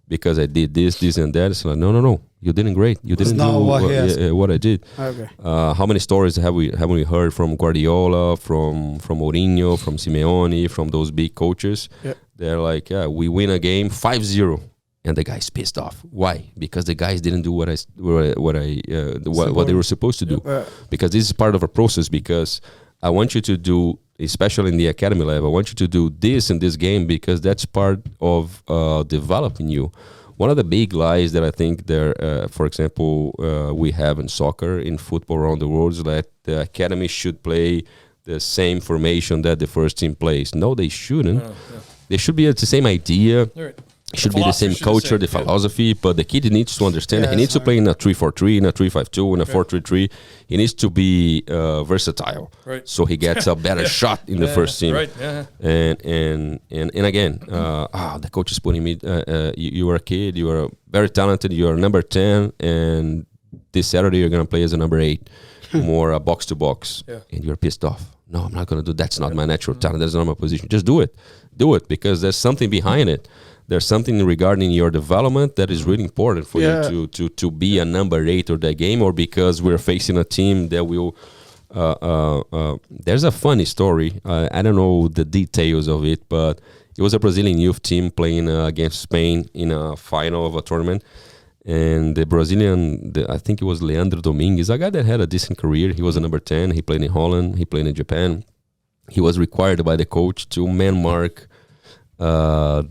because I did this and that. It's like, no. You didn't great. You didn't do what I did. Okay. How many stories haven't we heard from Guardiola, from Mourinho, from Simeone, from those big coaches? Yeah. They're like, we win a game 5-0, and the guy's pissed off. Why? Because the guys didn't do what they were supposed to do. Because this is part of a process. Because I want you to do, especially in the academy level, I want you to do this in this game, because that's part of developing you. One of the big lies that I think there, for example, we have in soccer, in football around the world, is that the academy should play the same formation that the first team plays. No, they shouldn't. Yeah. They should be the same idea. Right. It should be the same culture, the philosophy, but the kid needs to understand. He needs to play in a 3-4-3, in a 3-5-2, in a 4-3-3. He needs to be versatile, right? So he gets a better shot in the first team. Right. Yeah. And again, the coach is putting me. You are a kid. You are very talented. You are number 10, and this Saturday you're gonna play as a number 8, more box to box, and you're pissed off. No, I'm not gonna do. That's not my natural talent. That's not my position. Just do it. Do it because there's something behind it. There's something regarding your development that is really important for you to be a number 8 of the game, or because we're facing a team that will. There's a funny story. I don't know the details of it, but it was a Brazilian youth team playing against Spain in a final of a tournament. And the Brazilian, I think it was Leandro Domingues, a guy that had a decent career. He was a number 10. He played in Holland. He played in Japan. He was required by the coach to man mark a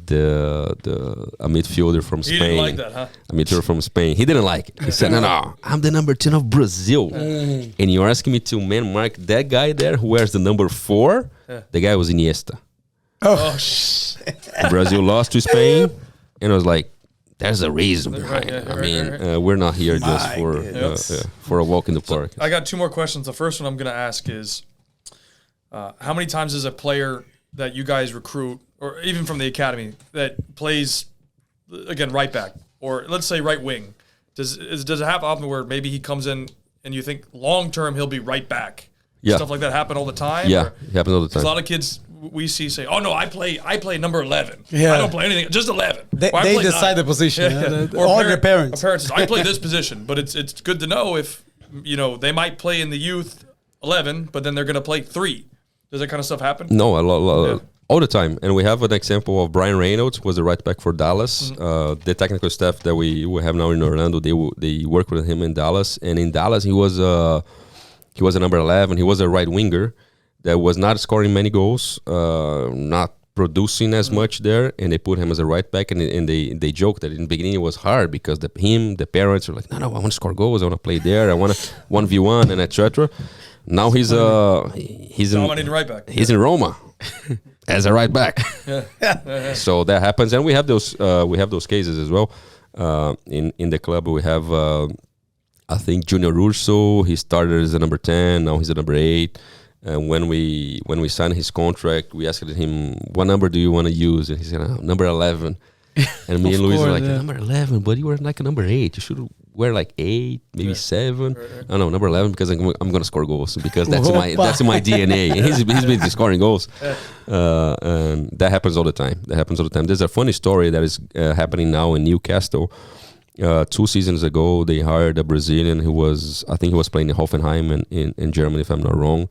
midfielder from Spain. He didn't like that, huh? A midfielder from Spain. He didn't like it. He said, no, I'm the number 10 of Brazil. And you're asking me to man mark that guy there who wears the number 4? The guy was Iniesta. Oh, Brazil lost to Spain, and I was like, there's a reason behind it. I mean, we're not here just for a walk in the park. I got 2 more questions. The first one I'm going to ask is, how many times is a player that you guys recruit, or even from the academy, that plays, again, right back, or let's say right wing? Does it happen often where maybe he comes in and you think long term he'll be right back? Yeah. Stuff like that happen all the time? Yeah, it happens all the time. A lot of kids we see say, "Oh no, I play number 11. Yeah. I don't play anything, just 11." They decide 9. The position. Or all their parents. Says, I play this position, but it's good to know if they might play in the youth 11, but then they're going to play 3. Does that kind of stuff happen? No, all the time. And we have an example of Brian Reynolds, who was a right back for Dallas. The technical staff that we have now in Orlando, they work with him in Dallas. And in Dallas, he was a number 11. He was a right winger that was not scoring many goals, not producing as much there. And they put him as a right back. And they joked that in the beginning it was hard because the parents were like, no, I want to score goals. I want to play there. I want to 1v1 and etc. Now he's dominating right back. He's in Roma as a right back. So that happens, and we have those cases as well. In the club, we have I think Junior Urso. He started as a number 10. Now he's a number 8. And when we signed his contract, we asked him, "What number do you want to use?" And he said, "Number 11." And me and Luis were like, "Number 11, but you were like a number 8. You should wear like 8, maybe 7. I don't know, number 11 because I'm gonna score goals because that's my DNA. And he's been scoring goals, and that happens all the time. There's a funny story that is happening now in Newcastle. 2 seasons ago, they hired a Brazilian who was playing in Hoffenheim in Germany, if I'm not wrong.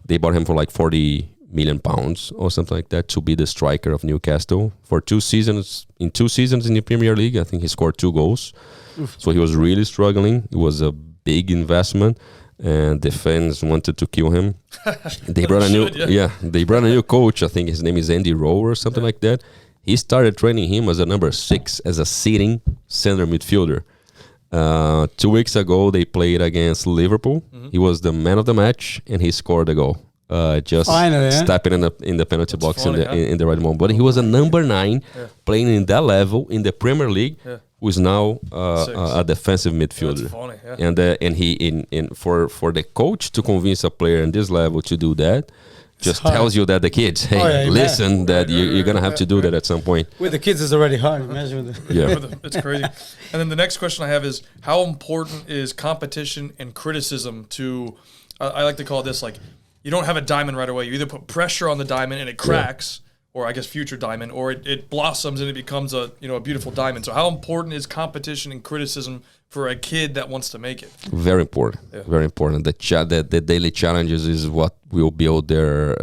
They bought him for like 40 million pounds or something like that to be the striker of Newcastle for 2 seasons. In 2 seasons in the Premier League, I think he scored 2 goals. So he was really struggling. It was a big investment, and the fans wanted to kill him. They brought they brought a new coach. I think his name is Andy Rowe or something like that. He started training him as a number 6, as a sitting center midfielder. 2 weeks ago, they played against Liverpool. He was the man of the match, and he scored a goal. Finally, stepping in the penalty box in the right moment. But he was a number 9 playing in that level in the Premier League, who is now a defensive midfielder. And he for the coach to convince a player in this level to do that, just tells you that the kids, listen, you're gonna have to do that at some point. With the kids, it's already hard. Imagine it's crazy. And then the next question I have is, how important is competition and criticism to? I like to call it this, like, you don't have a diamond right away. You either put pressure on the diamond and it cracks, or I guess future diamond, or it blossoms and it becomes a beautiful diamond. So how important is competition and criticism for a kid that wants to make it? Very important. Very important. The daily challenges is what will build their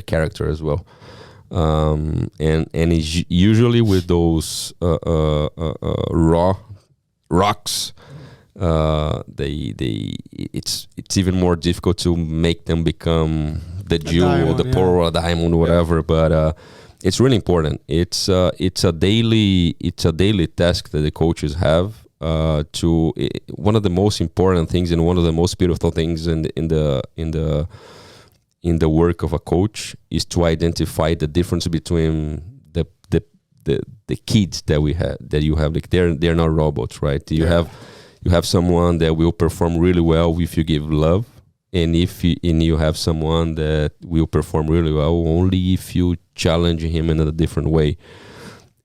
character as well. And it's usually with those rocks. It's even more difficult to make them become the jewel, the pearl, or diamond, whatever. But it's really important. It's a daily task that the coaches have. One of the most important things and one of the most beautiful things in in the work of a coach is to identify the difference between the kids that you have. Like they're not robots, right? You have someone that will perform really well if you give love, and you have someone that will perform really well only if you challenge him in a different way.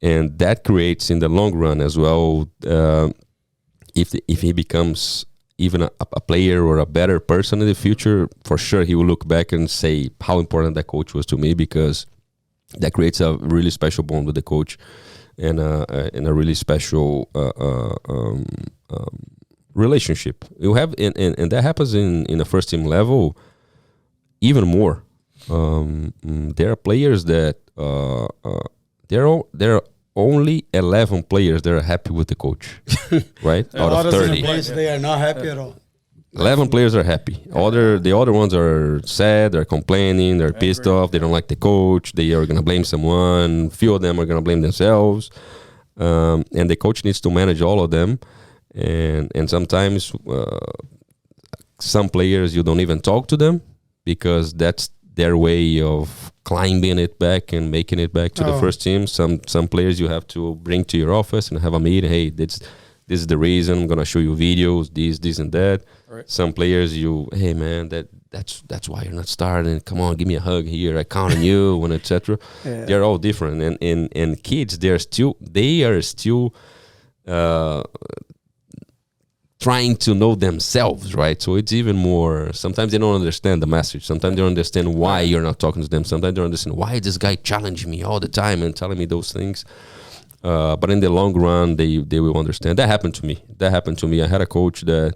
And that creates in the long run as well, if he becomes even a player or a better person in the future, for sure he will look back and say how important that coach was to me, because that creates a really special bond with the coach and a really special relationship. You have and that happens in the first team level even more. There are players that there are only 11 players that are happy with the coach, right? Out of 30. They are not happy at all. 11 players are happy. The other ones are sad, they're complaining, they're pissed off, they don't like the coach, they are going to blame someone, few of them are going to blame themselves. And the coach needs to manage all of them. And sometimes some players, you don't even talk to them because that's their way of climbing it back and making it back to the first team. Some players you have to bring to your office and have a meeting. Hey, this is the reason. I'm gonna show you videos, this and that. Right. Some players hey man, that's why you're not starting. Come on, give me a hug here. I count on you, and etc. Yeah. They're all different. And kids, they are still trying to know themselves, right? So it's even more, sometimes they don't understand the message. Sometimes they don't understand why you're not talking to them. Sometimes they don't understand why this guy challenging me all the time and telling me those things. But in the long run, they will understand. That happened to me. I had a coach that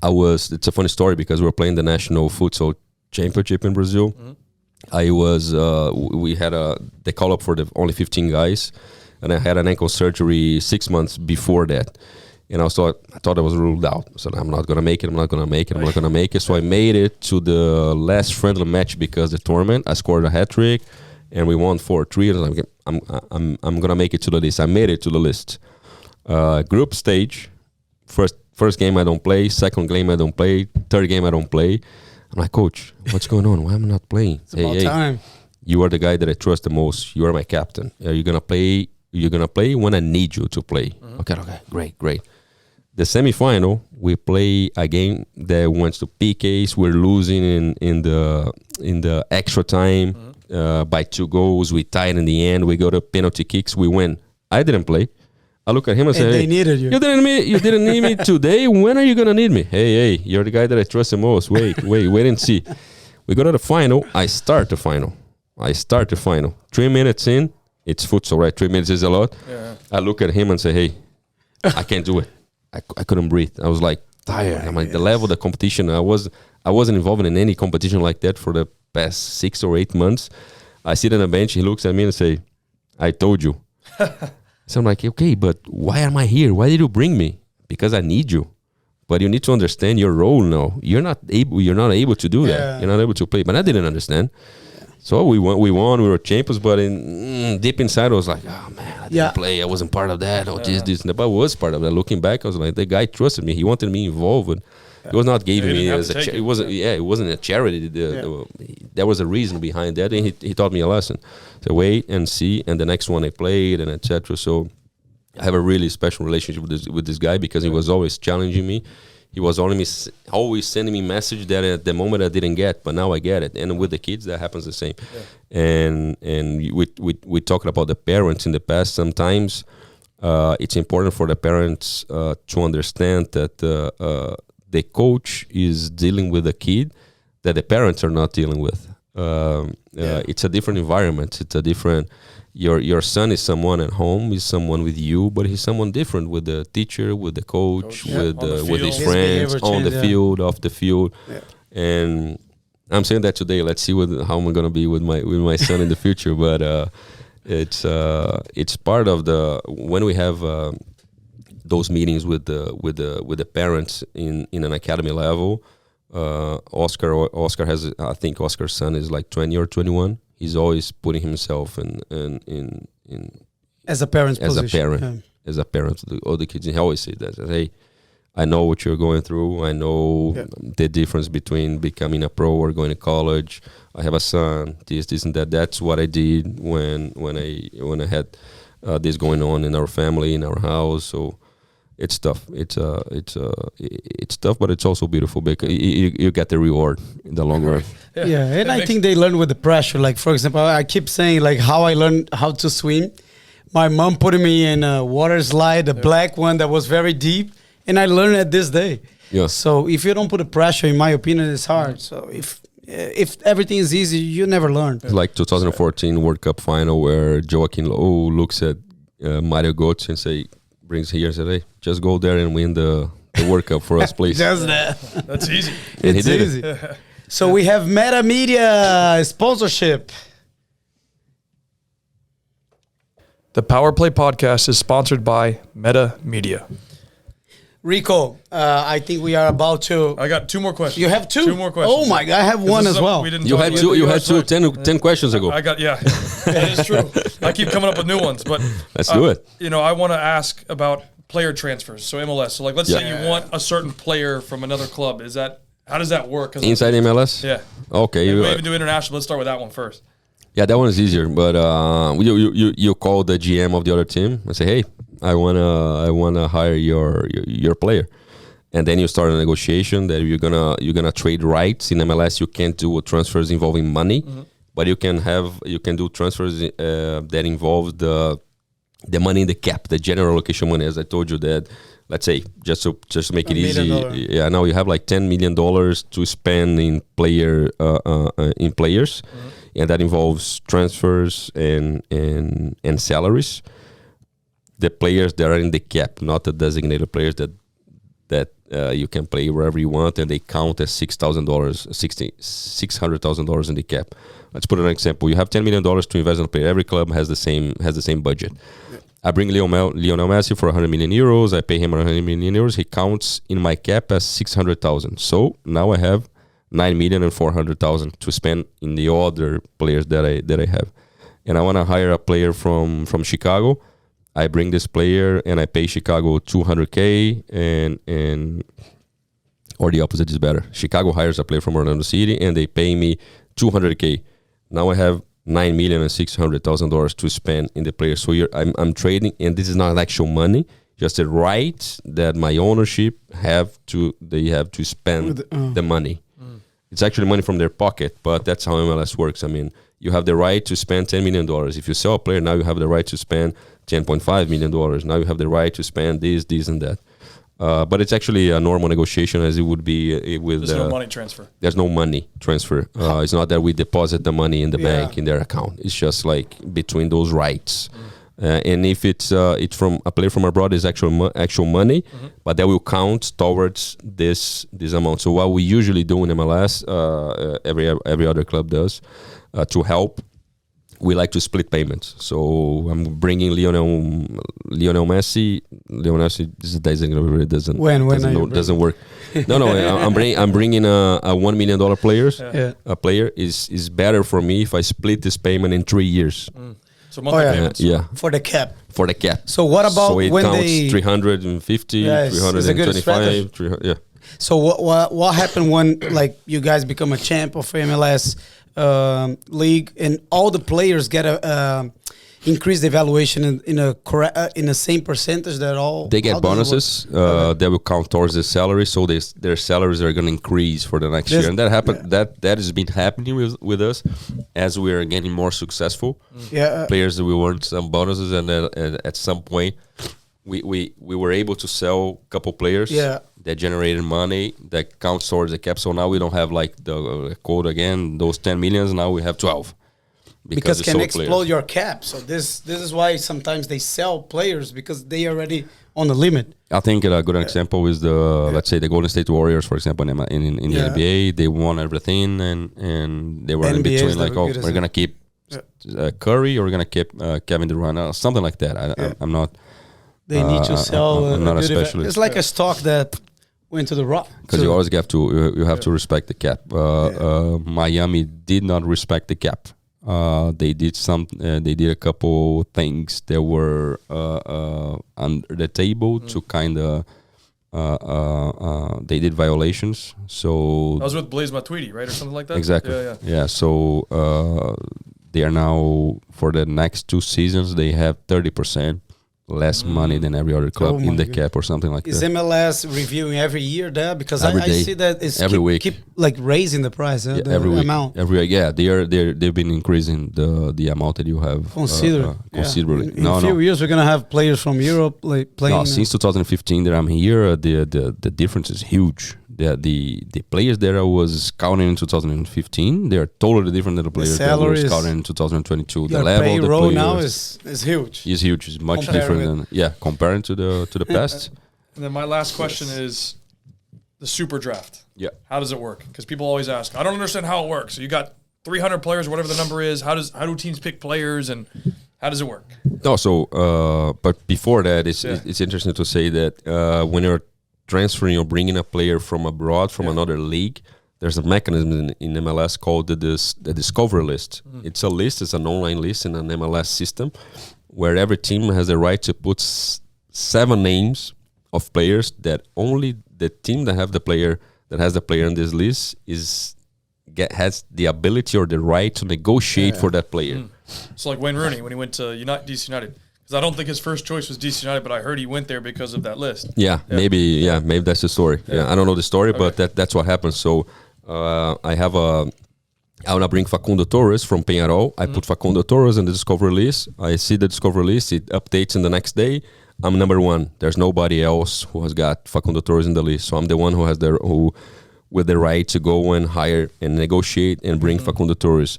it's a funny story because we were playing the national futsal championship in Brazil. Mm-hmm. We had the call up for the only 15 guys, and I had an ankle surgery 6 months before that. And I thought I was ruled out. So I'm not gonna make it. So I made it to the last friendly match because the tournament. I scored a hat trick, and we won 4-3. And I'm gonna make it to the list. I made it to the list. Group stage, first game I don't play. Second game I don't play. Third game I don't play. I'm like, coach, what's going on? Why am I not playing? It's about time. You are the guy that I trust the most. You are my captain. Are you gonna play? You're gonna play when I need you to play. Mm-hmm. Okay, great. The semifinal, we play a game that went to PKs. We're losing in the extra time by 2 goals. We tied in the end. We go to penalty kicks. We win. I didn't play. I look at him and say, they needed you. You didn't need me today. When are you gonna need me? Hey, you're the guy that I trust the most. Wait and see. We go to the final. I start the final. 3 minutes in, it's futsal, right? 3 minutes is a lot. Yeah. I look at him and say, hey, I can't do it. I couldn't breathe. I was like tired. I'm like, the level of the competition, I wasn't involved in any competition like that for the past 6 or 8 months. I sit on the bench, he looks at me and say, I told you. So I'm like, okay, but why am I here? Why did you bring me? Because I need you. But you need to understand your role now. You're not able to do that. You're not able to play. But I didn't understand. So we won, we were champions, but deep inside I was like, oh man, I didn't play, I wasn't part of that, this, and that. But I was part of that. Looking back, I was like, the guy trusted me, he wanted me involved. He was not giving me as it wasn't a charity. There was a reason behind that, and he taught me a lesson. So wait and see, and the next one I played, and etc. So I have a really special relationship with this guy because he was always challenging me. He was always sending me message that at the moment I didn't get, but now I get it. And with the kids, that happens the same. Yeah. And we talked about the parents in the past. Sometimes it's important for the parents to understand that the coach is dealing with a kid that the parents are not dealing with. It's a different environment. It's a different. Your son is someone at home, is someone with you, but he's someone different with the teacher, with the coach, with his friends, on the field, off the field. Yeah. And I'm saying that today. Let's see how I'm gonna be with my son in the future. But it's part of when we have those meetings with the parents in an academy level. Oscar has, I think Oscar's son is like 20 or 21. He's always putting himself in as a parent's position. As a parent to all the kids. And he always says that, hey, I know what you're going through. I know the difference between becoming a pro or going to college. I have a son. This, and that. That's what I did when I had this going on in our family, in our house. So it's tough. It's tough, but it's also beautiful because you get the reward in the long run. And I think they learn with the pressure. Like, for example, I keep saying like how I learned how to swim. My mom put me in a water slide, a black one that was very deep, and I learned it this day. Yeah. So if you don't put the pressure, in my opinion, it's hard. So if everything is easy, you never learn. It's like 2014 World Cup final where Joaquin Low looks at Mario Götze and brings here and said, "Hey, just go there and win the World Cup for us, please." Just that. That's easy. And It's he did easy. So we have Meta Media sponsorship. The Power Play podcast is sponsored by Meta Media. Rico, I think we are about to. I got 2 more questions. You have 2? 2 more questions. Oh my God, I have one as well. You had two. You had two 10 questions ago. I got that is true. I keep coming up with new ones, but Let's do it. I want to ask about player transfers. So MLS. So like, let's say you want a certain player from another club. How does that work? Inside MLS? Yeah. Okay. We even do international. Let's start with that one first. Yeah, that one is easier. But you call the GM of the other team and say, "Hey, I wanna hire your player," and then you start a negotiation that you're gonna trade rights. In MLS, you can't do transfers involving money, but you can do transfers that involve the money in the cap, the general allocation money. As I told you that. Let's say just to make it easy, now you have like $10 million to spend in players, and that involves transfers and salaries. The players that are in the cap, not the designated players that you can play wherever you want, and they count as $600,000 in the cap. Let's put an example. You have $10 million to invest in a player. Every club has the same budget. I bring Lionel Messi for 100 million euros. I pay him 100 million euros. He counts in my cap as 600,000. So now I have 9,400,000 to spend in the other players that I have. And I want to hire a player from Chicago. I bring this player and I pay Chicago 200K and or the opposite is better. Chicago hires a player from Orlando City and they pay me 200K. Now I have $9,600,000 to spend in the player. So I'm trading, and this is not actual money, just a right that my ownership have to spend the money. It's actually money from their pocket, but that's how MLS works. I mean, you have the right to spend $10 million. If you sell a player, now you have the right to spend $10.5 million. Now you have the right to spend this, and that. But it's actually a normal negotiation as it would be with... There's no money transfer. There's no money transfer. It's not that we deposit the money in the bank, in their account. It's just like between those rights. And if it's from a player from abroad, it's actual money, but that will count towards this amount. So what we usually do in MLS, every other club does, to help, we like to split payments. So I'm bringing Lionel Messi. Lionel Messi, this is designated. Doesn't work. No. I'm bringing a $1 million player. A player is better for me if I split this payment in 3 years. So monthly payments. For the cap. For the cap. So what about so it when counts they 350, Yes, it's a good 325, 300, So what happened when like you guys become a champ of MLS league and all the players get a increased evaluation in the same percentage that all they get bonuses that will count towards the salary, so their salaries are going to increase for the next year, and that happened. That has been happening with us as we are getting more successful. Players we earned some bonuses, and then at some point we were able to sell a couple players that generated money that counts towards the cap. So now we don't have like the quote again, those 10 millions. Now we have 12. Because can explode your cap. So this is why sometimes they sell players because they already on the limit. I think a good example is let's say the Golden State Warriors, for example, in the NBA, they won everything and they were in between like, we're gonna keep Curry or we're gonna keep Kevin Durant, something like that. I'm not. They need to sell. I'm not a specialist. It's like a stock that went to the rock. Because you always have to respect the cap. Miami did not respect the cap. They did a couple things that were under the table to kind of they did violations. So I was with Blaise Matuidi, right, or something like that. exactly. Yeah. So they are now, for the next 2 seasons, they have 30% less money than every other club in the cap or something like Is that. MLS reviewing every year there? Because Every I day. see that it's Every week. keep like raising the price, the Every week, amount. they've been increasing the amount that you have considerably. In a few years, we're gonna have players from Europe like playing. No, since 2015 that I'm here, the difference is huge. The players that I was scouting in 2015, they are totally different than the players that we were scouting in 2022. The level of the players now is huge. Is huge. It's much different than comparing to the past. And then my last question is the super draft. Yeah. How does it work? Because people always ask, I don't understand how it works. So you got 300 players, whatever the number is. How do teams pick players, and how does it work? No, so but before that, it's interesting to say that when you're transferring or bringing a player from abroad, from another league, there's a mechanism in MLS called the discovery list. It's a list, it's an online list in an MLS system where every team has the right to put 7 names of players that only the team that has the player on this list has the ability or the right to negotiate for that player. So like Wayne Rooney when he went to DC United. Because I don't think his first choice was DC United, but I heard he went there because of that list. Maybe that's the story. I don't know the story, but that's what happened. So I want to bring Facundo Torres from Parental. I put Facundo Torres in the discovery list. I see the discovery list. It updates in the next day. I'm number 1. There's nobody else who has got Facundo Torres in the list. So I'm the one with the right to go and hire and negotiate and bring Facundo Torres.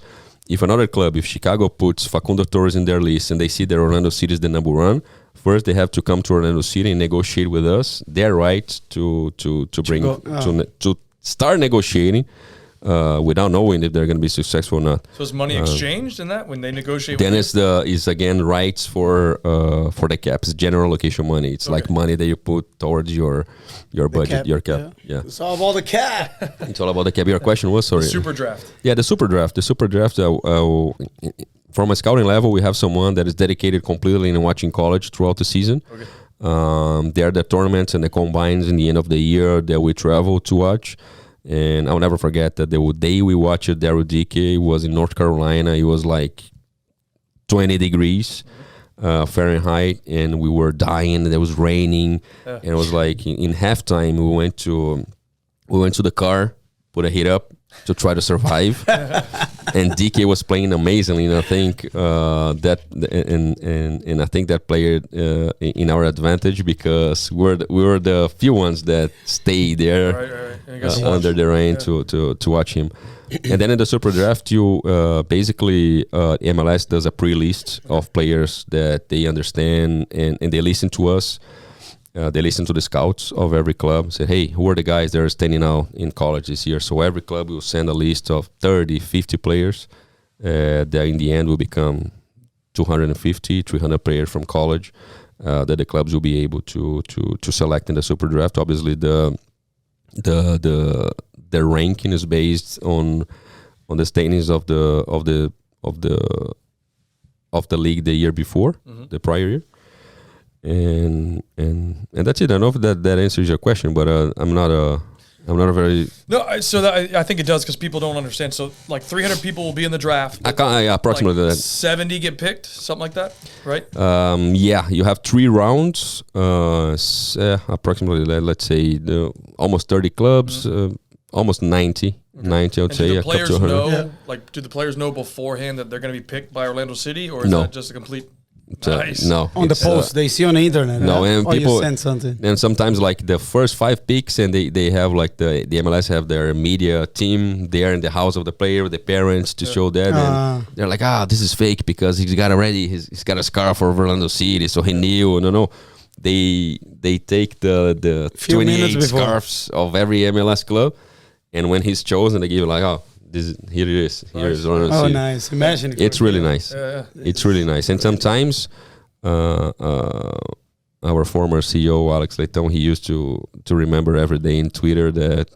If another club, if Chicago puts Facundo Torres in their list and they see that Orlando City is the number 1, first they have to come to Orlando City and negotiate with us their right to start negotiating without knowing if they're going to be successful or not. So is money exchanged in that when they negotiate? Then is again rights for the cap. It's general location money. It's like money that you put towards your budget, your cap. Yeah. It's all about the cap. It's all about the cap. Your question was, sorry. The super draft. Yeah, the super draft. The super draft. From a scouting level, we have someone that is dedicated completely in watching college throughout the season. Okay. There are the tournaments and the combines in the end of the year that we travel to watch. And I'll never forget that the day we watched Daryl DK was in North Carolina. It was like 20 degrees Fahrenheit, and we were dying. And it was raining, and it was like in halftime we went to the car, put a heat up to try to survive. And DK was playing amazingly, and I think I think that played in our advantage because we were the few ones that stayed there under the rain to watch him. And then in the super draft, you basically MLS does a pre-list of players that they understand and they listen to us. They listen to the scouts of every club, say, hey, who are the guys that are standing out in college this year? So every club will send a list of 30, 50 players that in the end will become 250, 300 players from college that the clubs will be able to select in the super draft. Obviously, the ranking is based on the standings of the league the year before, the prior year. And that's it. I don't know if that answers your question, but I'm not a very I think it does because people don't understand. So like 300 people will be in the draft. Approximately like that. 70 get picked, something like that, right? You have 3 rounds. Approximately, let's say almost 30 clubs, almost 90. 90, I would say. Do the players know? Like, do the players know beforehand that they're going to be picked by Orlando City, or is that just a complete? Nice. No. On the post, they see on the internet. No, and people you send something. And sometimes like the first 5 picks, and they have like the MLS have their media team there in the house of the player with the parents to show that, and they're like, this is fake because he's got he's got a scarf for Orlando City, so he knew. No. They take the 28 scarves of every MLS club, and when he's chosen, they give like, here it is. Here is Orlando City. Nice. Imagine it's really nice. It's really nice. And sometimes our former CEO, Alex Leitão, he used to remember every day in Twitter that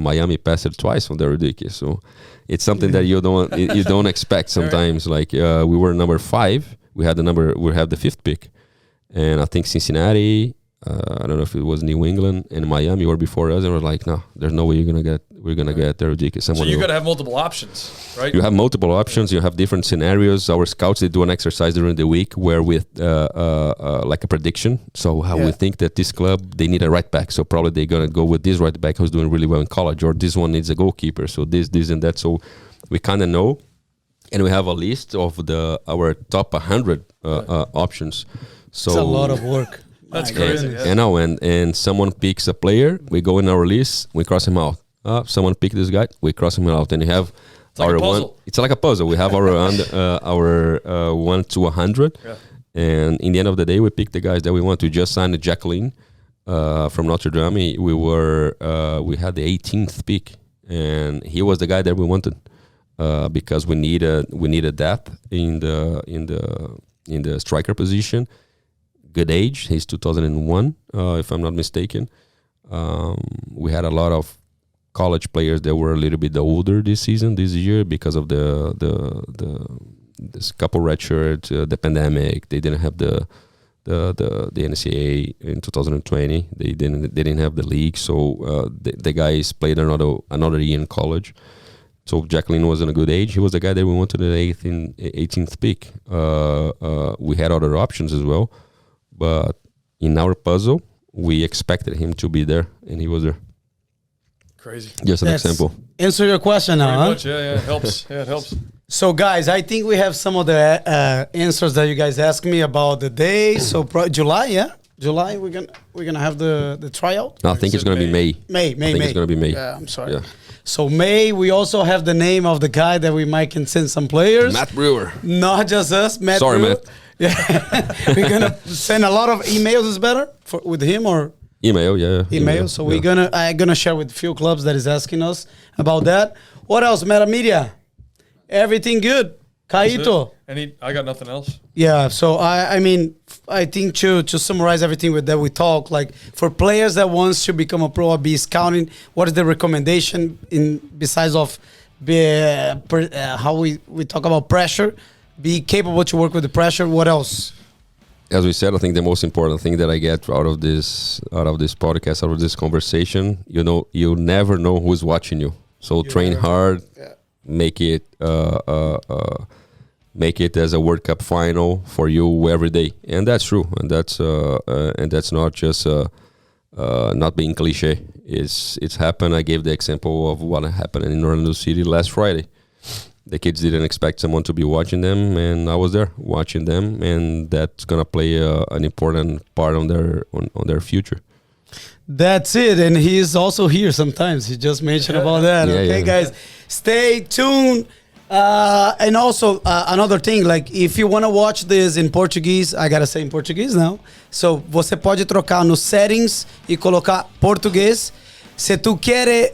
Miami passed it twice on the Ridic. So it's something that you don't expect sometimes. Like we were number 5. We had the 5th pick. And I think Cincinnati, I don't know if it was New England and Miami or before us, and we're like, no, there's no way we're gonna get Erudica. So you got to have multiple options, right? You have multiple options. You have different scenarios. Our scouts, they do an exercise during the week where with like a prediction. So how we think that this club, they need a right back. So probably they're gonna go with this right back who's doing really well in college, or this one needs a goalkeeper. So this and that. So we kind of know. And we have a list of our top 100 options. So It's a lot of work. That's crazy. Yeah. You know, and someone picks a player, we go in our list, we cross him out. Someone picked this guy, we cross him out, and you have like a puzzle. one. It's like a puzzle. We have our 1 to 100, and in the end of the day, we pick the guys that we want. We just signed Jacqueline from Notre Dame. We had the 18th pick, and he was the guy that we wanted because we needed depth in the striker position. Good age. He's 2001, if I'm not mistaken. We had a lot of college players that were a little bit older this year, because of this couple red shirt, the pandemic. They didn't have the NCAA in 2020. They didn't have the league, so the guys played another year in college. So Jacqueline was in a good age. He was the guy that we wanted the 18th pick. We had other options as well. But in our puzzle, we expected him to be there, and he was there. Crazy. Just an example. Answer your question now, huh? Much, yeah, it helps. Yeah, it helps. So, guys, I think we have some of the answers that you guys asked me about the day. So, July, July, we're gonna have the tryout. No, I think it's gonna be May. May. I think it's gonna be May. Yeah, I'm sorry. Yeah. So May, we also have the name of the guy that we might can send some players. Matt Brewer. Not just us, Matt. Sorry, Brewer. Matt. Yeah, we're gonna send a lot of emails. Is better with him or email? Yeah, email. So I'm gonna share with a few clubs that is asking us about that. What else? Meta Media, everything good. Kaito. I got nothing else. Yeah. So I mean, I think to summarize everything that we talk, like for players that wants to become a pro or be scouting, what is the recommendation besides of how we talk about pressure? Be capable to work with the pressure. What else? As we said, I think the most important thing that I get out of this podcast, out of this conversation, you never know who's watching you. So train hard, make it as a World Cup final for you every day, and that's true, and that's not just not being cliche. It's happened. I gave the example of what happened in Orlando City last Friday. The kids didn't expect someone to be watching them, and I was there watching them, and that's gonna play an important part on their future. That's it, and he's also here sometimes. He just mentioned about that. Guys, stay tuned. And also another thing, like if you want to watch this in Portuguese, I gotta say in Portuguese now. So você pode trocar nos settings e colocar português. Si tú quieres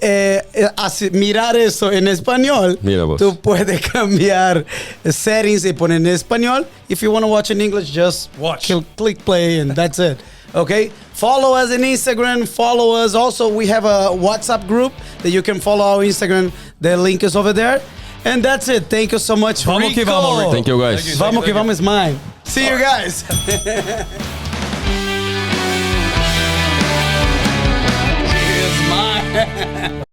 mirar eso en español, tú puedes cambiar settings y poner en español. If you want to watch in English, just click play and that's it. Okay? Follow us on Instagram. Follow us. Also, we have a WhatsApp group that you can follow our Instagram. The link is over there. And that's it. Thank you so much, Vamos que vamos, Rico. Thank you, guys. Vamos que vamos is mine. See you guys. Cheers, mine.